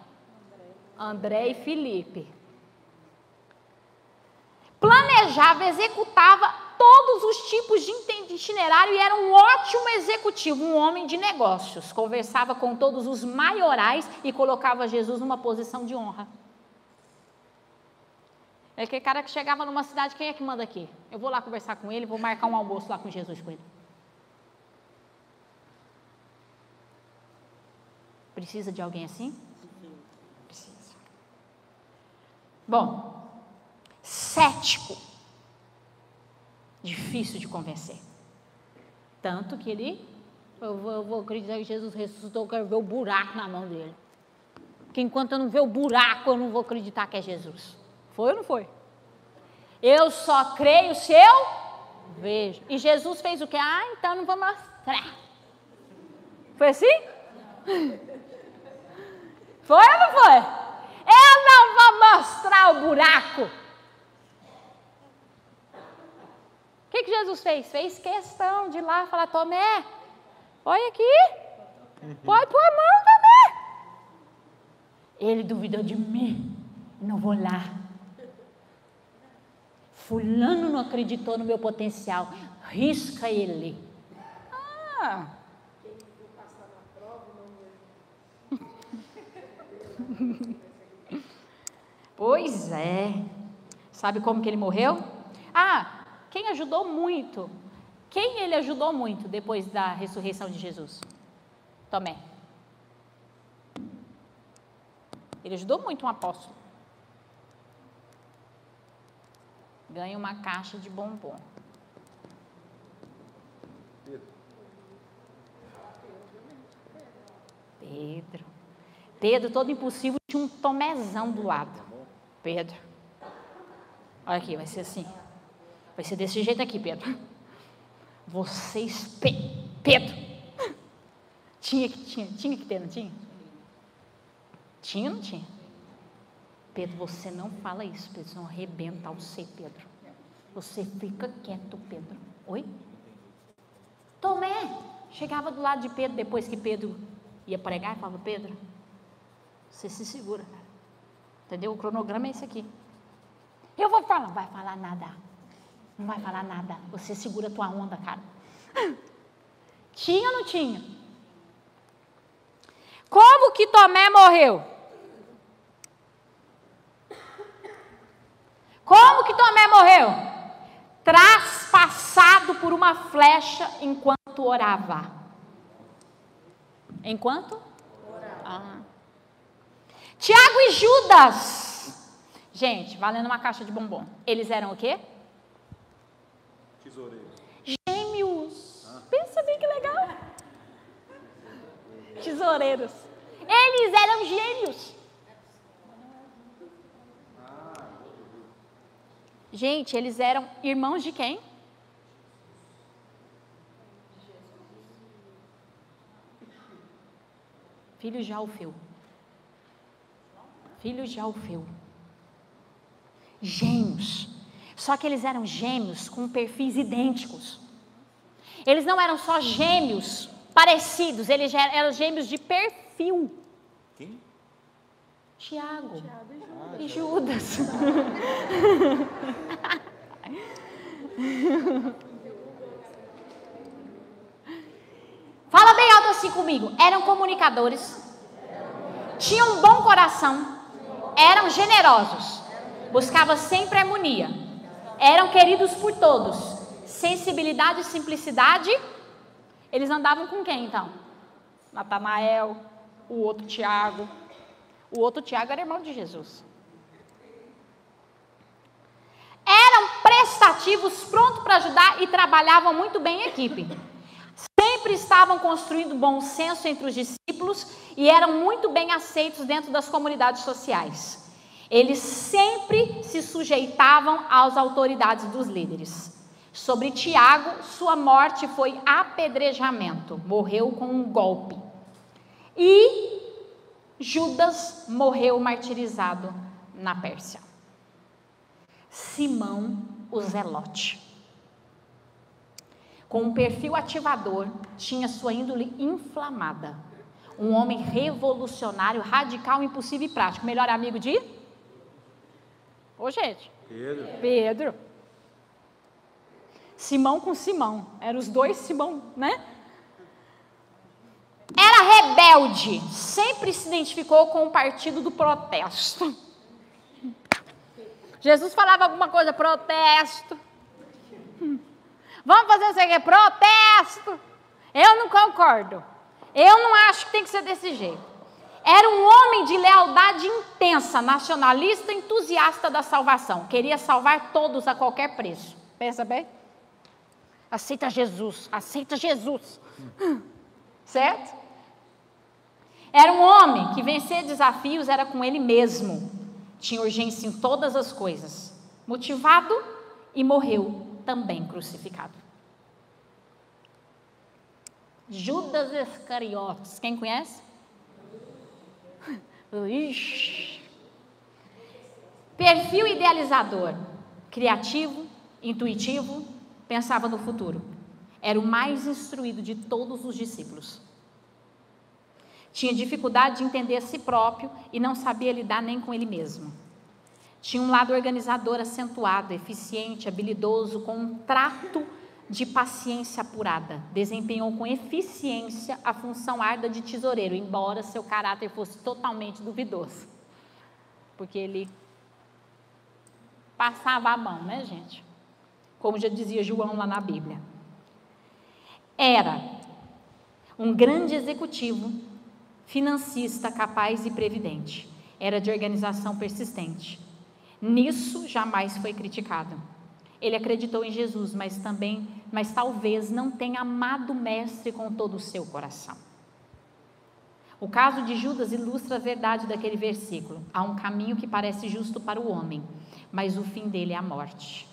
André e Filipe. Planejava, executava todos os tipos de itinerário e era um ótimo executivo, um homem de negócios. Conversava com todos os maiorais e colocava Jesus numa posição de honra. É aquele cara que chegava numa cidade, quem é que manda aqui? Eu vou lá conversar com ele, vou marcar um almoço lá com Jesus com ele. Precisa de alguém assim? Precisa. Bom, cético. Difícil de convencer. Tanto que eu vou acreditar que Jesus ressuscitou, eu quero ver o buraco na mão dele. Porque enquanto eu não ver o buraco, eu não vou acreditar que é Jesus. Foi ou não foi? Eu só creio se eu Vejo. E Jesus fez o quê? Ah, então não vou mostrar. Foi assim? Foi ou não foi? Eu não vou mostrar o buraco. O que Jesus fez? Fez questão de ir lá falar, Tomé, olha aqui. Pode pôr a mão, Tomé. Ele duvidou de mim. Não vou lá. Fulano não acreditou no meu potencial. Risca ele. Ah. Pois é. Sabe como que ele morreu? Ah, quem ajudou muito? Quem ele ajudou muito depois da ressurreição de Jesus? Tomé. Ele ajudou muito um apóstolo. Ganha uma caixa de bombom. Pedro, todo impulsivo, tinha um Tomézão do lado. Pedro. Olha aqui, vai ser assim. Vai ser desse jeito aqui, Pedro. Vocês, Pedro. Tinha que ter, não tinha? Tinha ou não tinha? Pedro, você não fala isso, Pedro, senão arrebenta você, Pedro. Você fica quieto, Pedro. Oi? Tomé chegava do lado de Pedro, depois que Pedro ia pregar, e falava, Pedro, você se segura, cara. Entendeu? O cronograma é esse aqui. Eu vou falar, não vai falar nada. Não vai falar nada. Você segura a tua onda, cara. Tinha ou não tinha? Como que Tomé morreu? Como que Tomé morreu? Traspassado por uma flecha enquanto orava. Enquanto? Orava. Ah. Tiago e Judas. Gente, valendo uma caixa de bombom. Eles eram o quê? Tesoureiros. Gêmeos. Pensa bem que legal. Tesoureiros. Eles eram gêmeos. Gente, eles eram irmãos de quem? Filhos de Alfeu. Filhos de Alfeu. Gêmeos. Só que eles eram gêmeos com perfis idênticos. Eles não eram só gêmeos parecidos, eles eram gêmeos de perfil. Quem? Tiago e Judas. Fala bem alto assim comigo. Eram comunicadores, tinham um bom coração, eram generosos, buscavam sempre harmonia, eram queridos por todos, sensibilidade e simplicidade. Eles andavam com quem então? Natanael, o outro Tiago. O outro Tiago era irmão de Jesus. Eram prestativos, prontos para ajudar e trabalhavam muito bem em equipe. Sempre estavam construindo bom senso entre os discípulos e eram muito bem aceitos dentro das comunidades sociais. Eles sempre se sujeitavam às autoridades dos líderes. Sobre Tiago, sua morte foi apedrejamento, morreu com um golpe. E Judas morreu martirizado na Pérsia. Simão, o Zelote, com um perfil ativador, tinha sua índole inflamada. Um homem revolucionário, radical, impulsivo e prático. Melhor amigo de? Ô, gente. Pedro. Simão com Simão. Eram os dois Simão, né? Era rebelde, sempre se identificou com o partido do protesto. Jesus falava alguma coisa, protesto. Vamos fazer isso aqui, protesto. Eu não concordo. Eu não acho que tem que ser desse jeito. Era um homem de lealdade intensa, nacionalista, entusiasta da salvação. Queria salvar todos a qualquer preço. Pensa bem? Aceita Jesus, aceita Jesus. Certo? Era um homem que vencer desafios era com ele mesmo. Tinha urgência em todas as coisas. Motivado e morreu também crucificado. Judas Iscariotes, quem conhece? Ixi. Perfil idealizador, criativo, intuitivo, pensava no futuro. Era o mais instruído de todos os discípulos. Tinha dificuldade de entender a si próprio e não sabia lidar nem com ele mesmo. Tinha um lado organizador acentuado, eficiente, habilidoso, com um trato de paciência apurada. Desempenhou com eficiência a função árdua de tesoureiro, embora seu caráter fosse totalmente duvidoso. Porque ele passava a mão, né, gente? Como já dizia João lá na Bíblia. Era um grande executivo, financista, capaz e previdente. Era de organização persistente. Nisso jamais foi criticado. Ele acreditou em Jesus, mas talvez não tenha amado o mestre com todo o seu coração. O caso de Judas ilustra a verdade daquele versículo. Há um caminho que parece justo para o homem, mas o fim dele é a morte.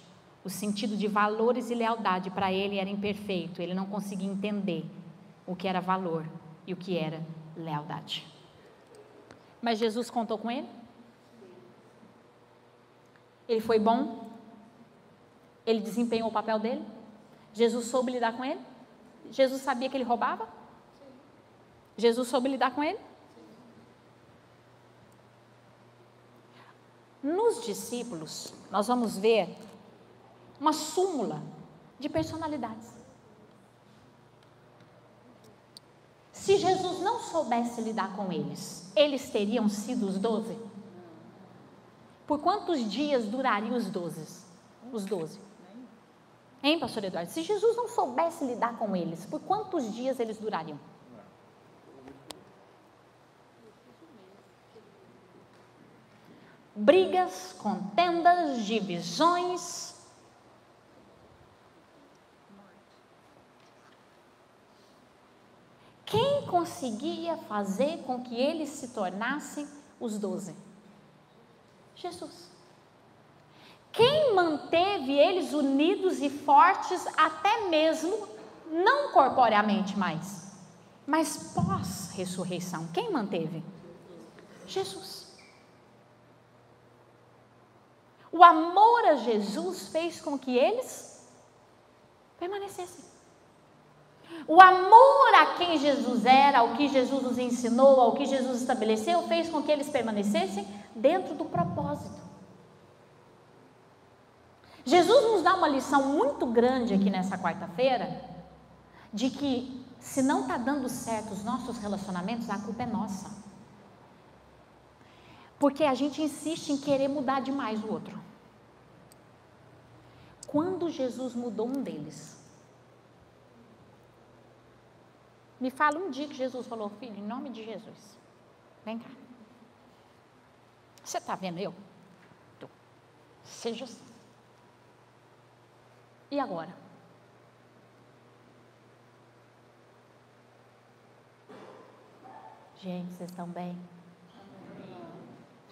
O sentido de valores e lealdade para ele era imperfeito. Ele não conseguia entender o que era valor e o que era lealdade. Mas Jesus contou com ele? Ele foi bom? Ele desempenhou o papel dele? Jesus soube lidar com ele? Jesus sabia que ele roubava? Jesus soube lidar com ele? Nos discípulos, nós vamos ver uma súmula de personalidades. Se Jesus não soubesse lidar com eles, eles teriam sido os 12? Por quantos dias durariam os 12? Os 12? Hein, pastor Eduardo? Se Jesus não soubesse lidar com eles, por quantos dias eles durariam? Brigas, contendas, divisões. Quem conseguia fazer com que eles se tornassem os 12? Jesus. Quem manteve eles unidos e fortes até mesmo, não corporeamente mais, mas pós-ressurreição? Quem manteve? Jesus. O amor a Jesus fez com que eles permanecessem. O amor a quem Jesus era, ao que Jesus nos ensinou, ao que Jesus estabeleceu, fez com que eles permanecessem dentro do propósito. Jesus nos dá uma lição muito grande aqui nessa quarta-feira, de que se não está dando certo os nossos relacionamentos, a culpa é nossa. Porque a gente insiste em querer mudar demais o outro. Quando Jesus mudou um deles, me fala um dia que Jesus falou: filho, em nome de Jesus, vem cá. Você está vendo eu? Tô. Seja assim. E agora? Gente, vocês estão bem?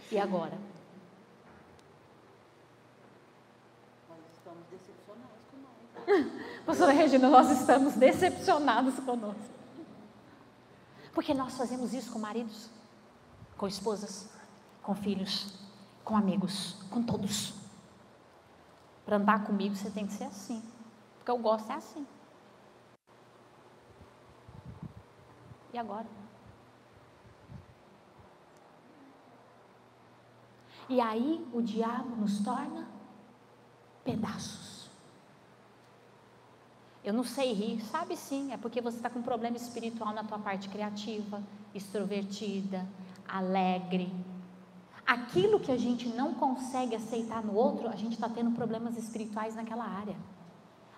E agora? Nós estamos decepcionados com nós. Pastora Regina, nós estamos decepcionados conosco. Porque nós fazemos isso com maridos, com esposas, com filhos, com amigos, com todos. Para andar comigo você tem que ser assim, porque eu gosto é assim. E agora? E aí o diabo nos torna pedaços. Eu não sei rir, sabe sim, é porque você está com um problema espiritual na tua parte criativa, extrovertida, alegre. Aquilo que a gente não consegue aceitar no outro, a gente está tendo problemas espirituais naquela área.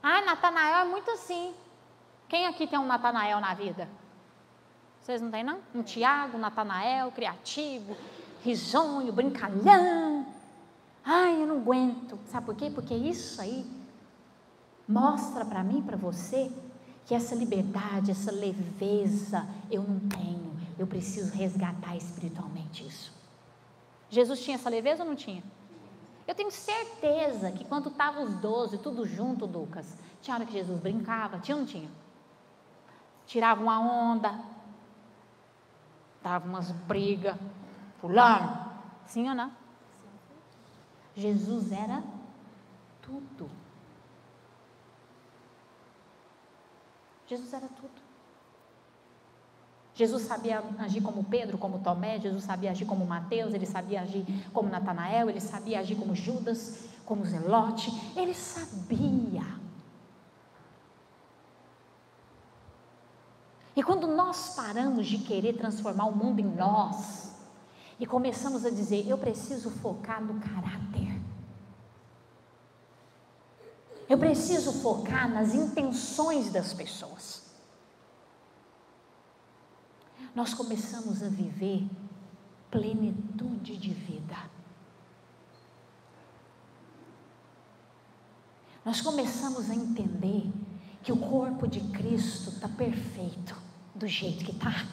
Ah, Natanael é muito assim. Quem aqui tem um Natanael na vida? Vocês não têm, não? Um Tiago, Natanael, criativo, risonho, brincalhão. Ai, eu não aguento. Sabe por quê? Porque isso aí mostra para mim, para você, que essa liberdade, essa leveza, eu não tenho. Eu preciso resgatar espiritualmente isso. Jesus tinha essa leveza ou não tinha? Eu tenho certeza que quando estavam os 12, tudo junto, Lucas, tinha hora que Jesus brincava, tinha ou não tinha? Tirava uma onda, dava umas brigas, pulando, sim ou não? Jesus era tudo. Jesus era tudo. Jesus sabia agir como Pedro, como Tomé, Jesus sabia agir como Mateus, ele sabia agir como Natanael, ele sabia agir como Judas, como Zelote, ele sabia. E quando nós paramos de querer transformar o mundo em nós, e começamos a dizer, eu preciso focar no caráter, eu preciso focar nas intenções das pessoas, nós começamos a viver plenitude de vida. Nós começamos a entender que o corpo de Cristo está perfeito do jeito que está.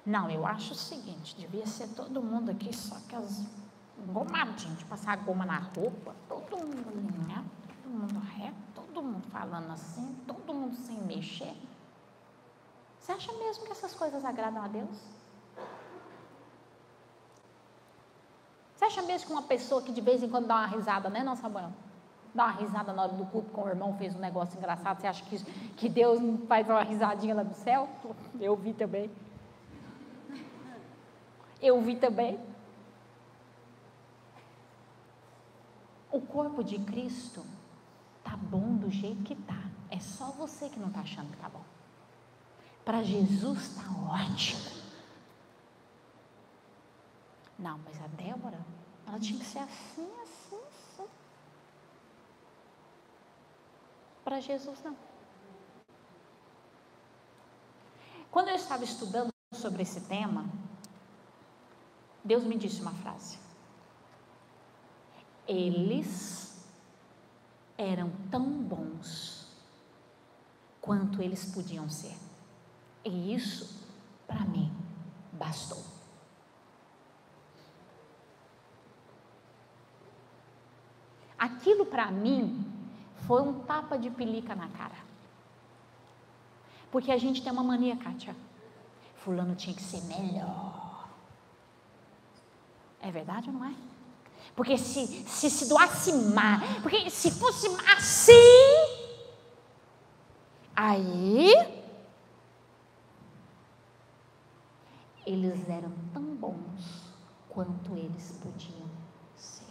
Não, eu acho o seguinte, devia ser todo mundo aqui só que as gomadinhas, de passar goma na roupa, todo mundo alinhado, todo mundo reto, todo mundo falando assim, todo mundo sem mexer. Você acha mesmo que essas coisas agradam a Deus? Você acha mesmo que uma pessoa que de vez em quando dá uma risada, né, não, Samuel? Dá uma risada na hora do culto com o irmão, fez um negócio engraçado, você acha que Deus não faz uma risadinha lá do céu? Eu vi também. Eu vi também. O corpo de Cristo tá bom do jeito que tá. É só você que não está achando que tá bom. Para Jesus está ótimo. Não, mas a Débora, ela tinha que ser assim, assim, assim. Para Jesus não. Quando eu estava estudando sobre esse tema, Deus me disse uma frase. Eles eram tão bons quanto eles podiam ser. E isso, para mim, bastou. Aquilo para mim foi um tapa de pelica na cara. Porque a gente tem uma mania, Kátia. Fulano tinha que ser melhor. É verdade ou não é? Porque se doasse mais, porque se fosse assim, aí eles eram tão bons quanto eles podiam ser.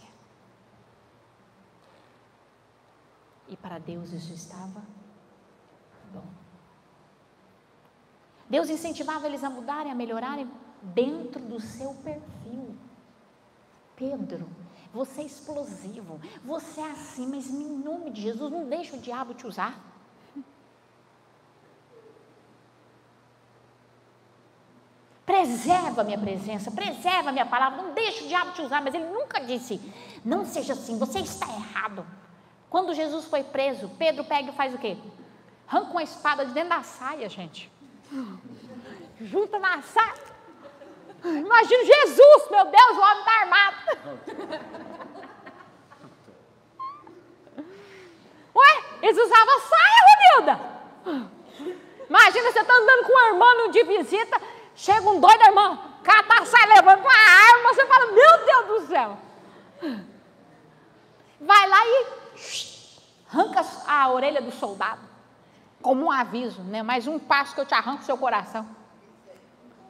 E para Deus isso estava bom. Deus incentivava eles a mudarem, a melhorarem dentro do seu perfil. Pedro, você é explosivo, você é assim, mas em nome de Jesus, não deixa o diabo te usar. Preserva a minha presença, preserva a minha palavra, não deixa o diabo te usar, mas ele nunca disse, não seja assim, você está errado. Quando Jesus foi preso, Pedro pega e faz o quê? Arranca uma espada de dentro da saia, gente. Junta na saia. Imagina Jesus, meu Deus, o homem está armado. Ué, eles usavam saia, Romilda. Imagina, você está andando com uma irmã num dia de visita, chega um doido, irmã, cata a saia, levando com a arma, você fala, meu Deus do céu. Vai lá e arranca a orelha do soldado, como um aviso, né? Mais um passo que eu te arranco do seu coração.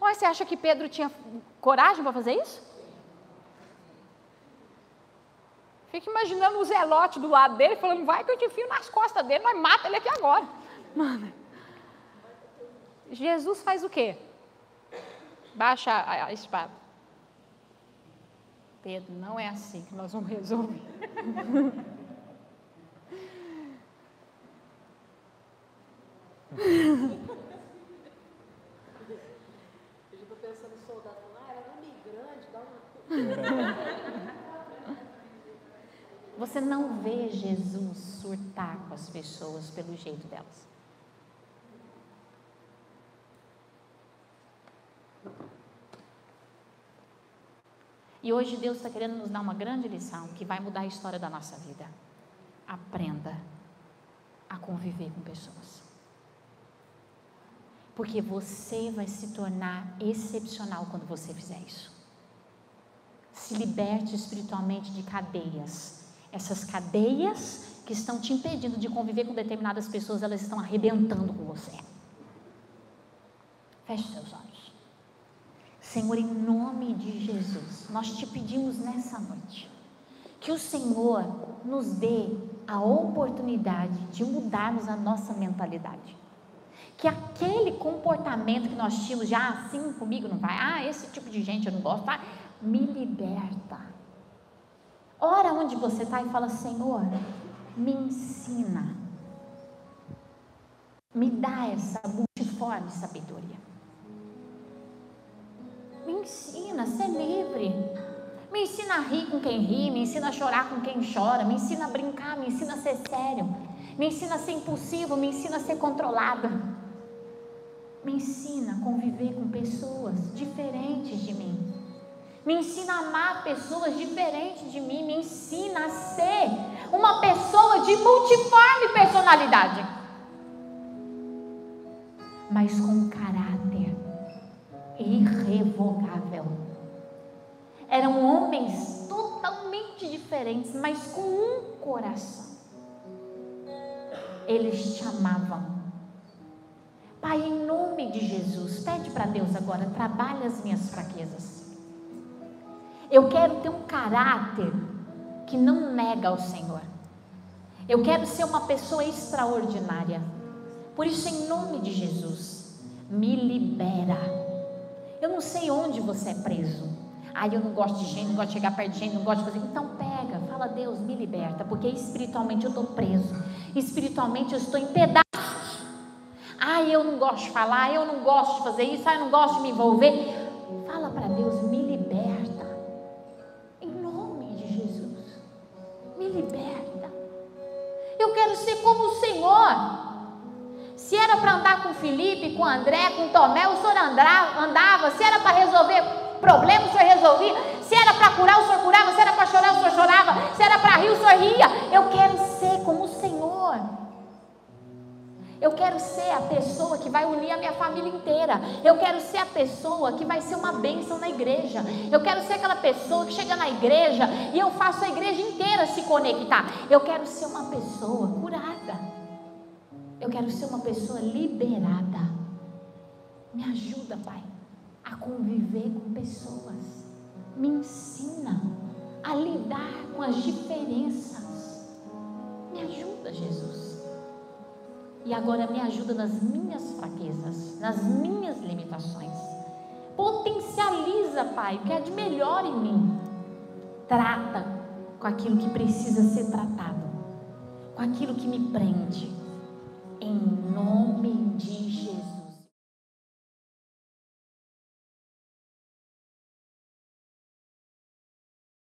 Ué, você acha que Pedro tinha coragem para fazer isso? Fica imaginando o Zelote do lado dele, falando, vai que eu te enfio nas costas dele, nós mata ele aqui agora. Mano, Jesus faz o quê? Baixa a espada. Pedro, não é assim que nós vamos resolver. Eu já estou pensando em soldado, era um migrante, dá uma... Você não vê Jesus surtar com as pessoas pelo jeito delas. E hoje Deus está querendo nos dar uma grande lição que vai mudar a história da nossa vida. Aprenda a conviver com pessoas. Porque você vai se tornar excepcional quando você fizer isso. Se liberte espiritualmente de cadeias. Essas cadeias que estão te impedindo de conviver com determinadas pessoas, elas estão arrebentando com você. Feche seus olhos. Senhor, em nome de Jesus, nós te pedimos nessa noite, que o Senhor nos dê a oportunidade de mudarmos a nossa mentalidade. Que aquele comportamento que nós tínhamos, já assim comigo não vai, esse tipo de gente eu não gosto, me liberta. Ora onde você está e fala, Senhor, me ensina, me dá essa multiforme sabedoria. Me ensina a ser livre, me ensina a rir com quem ri, me ensina a chorar com quem chora, me ensina a brincar, me ensina a ser sério, me ensina a ser impulsivo, me ensina a ser controlada, me ensina a conviver com pessoas diferentes de mim, me ensina a amar pessoas diferentes de mim, me ensina a ser uma pessoa de multiforme personalidade, mas com caráter irrevogável. Eram homens totalmente diferentes, mas com um coração. Eles te amavam. Pai, em nome de Jesus, pede para Deus agora, trabalha as minhas fraquezas. Eu quero ter um caráter que não nega ao Senhor. Eu quero ser uma pessoa extraordinária. Por isso, em nome de Jesus, me libera. Eu não sei onde você é preso. Eu não gosto de gente, não gosto de chegar perto de gente, não gosto de fazer. Então pega, fala, Deus, me liberta, porque espiritualmente eu estou preso. Espiritualmente eu estou em pedaços. Eu não gosto de falar, eu não gosto de fazer isso, eu não gosto de me envolver. Fala para Deus, me liberta. Em nome de Jesus, me liberta. Eu quero ser como o Senhor. Se era para andar com Felipe, com André, com Tomé, o Senhor andava. Se era para resolver problemas, o Senhor resolvia. Se era para curar, o Senhor curava. Se era para chorar, o Senhor chorava. Se era para rir, o Senhor ria. Eu quero ser como o Senhor. Eu quero ser a pessoa que vai unir a minha família inteira. Eu quero ser a pessoa que vai ser uma bênção na igreja. Eu quero ser aquela pessoa que chega na igreja e eu faço a igreja inteira se conectar. Eu quero ser uma pessoa curada. Eu quero ser uma pessoa liberada. Me ajuda, Pai, a conviver com pessoas. Me ensina a lidar com as diferenças. Me ajuda, Jesus. E agora me ajuda nas minhas fraquezas, nas minhas limitações. Potencializa, Pai, o que é de melhor em mim. Trata com aquilo que precisa ser tratado, com aquilo que me prende. Em nome de Jesus.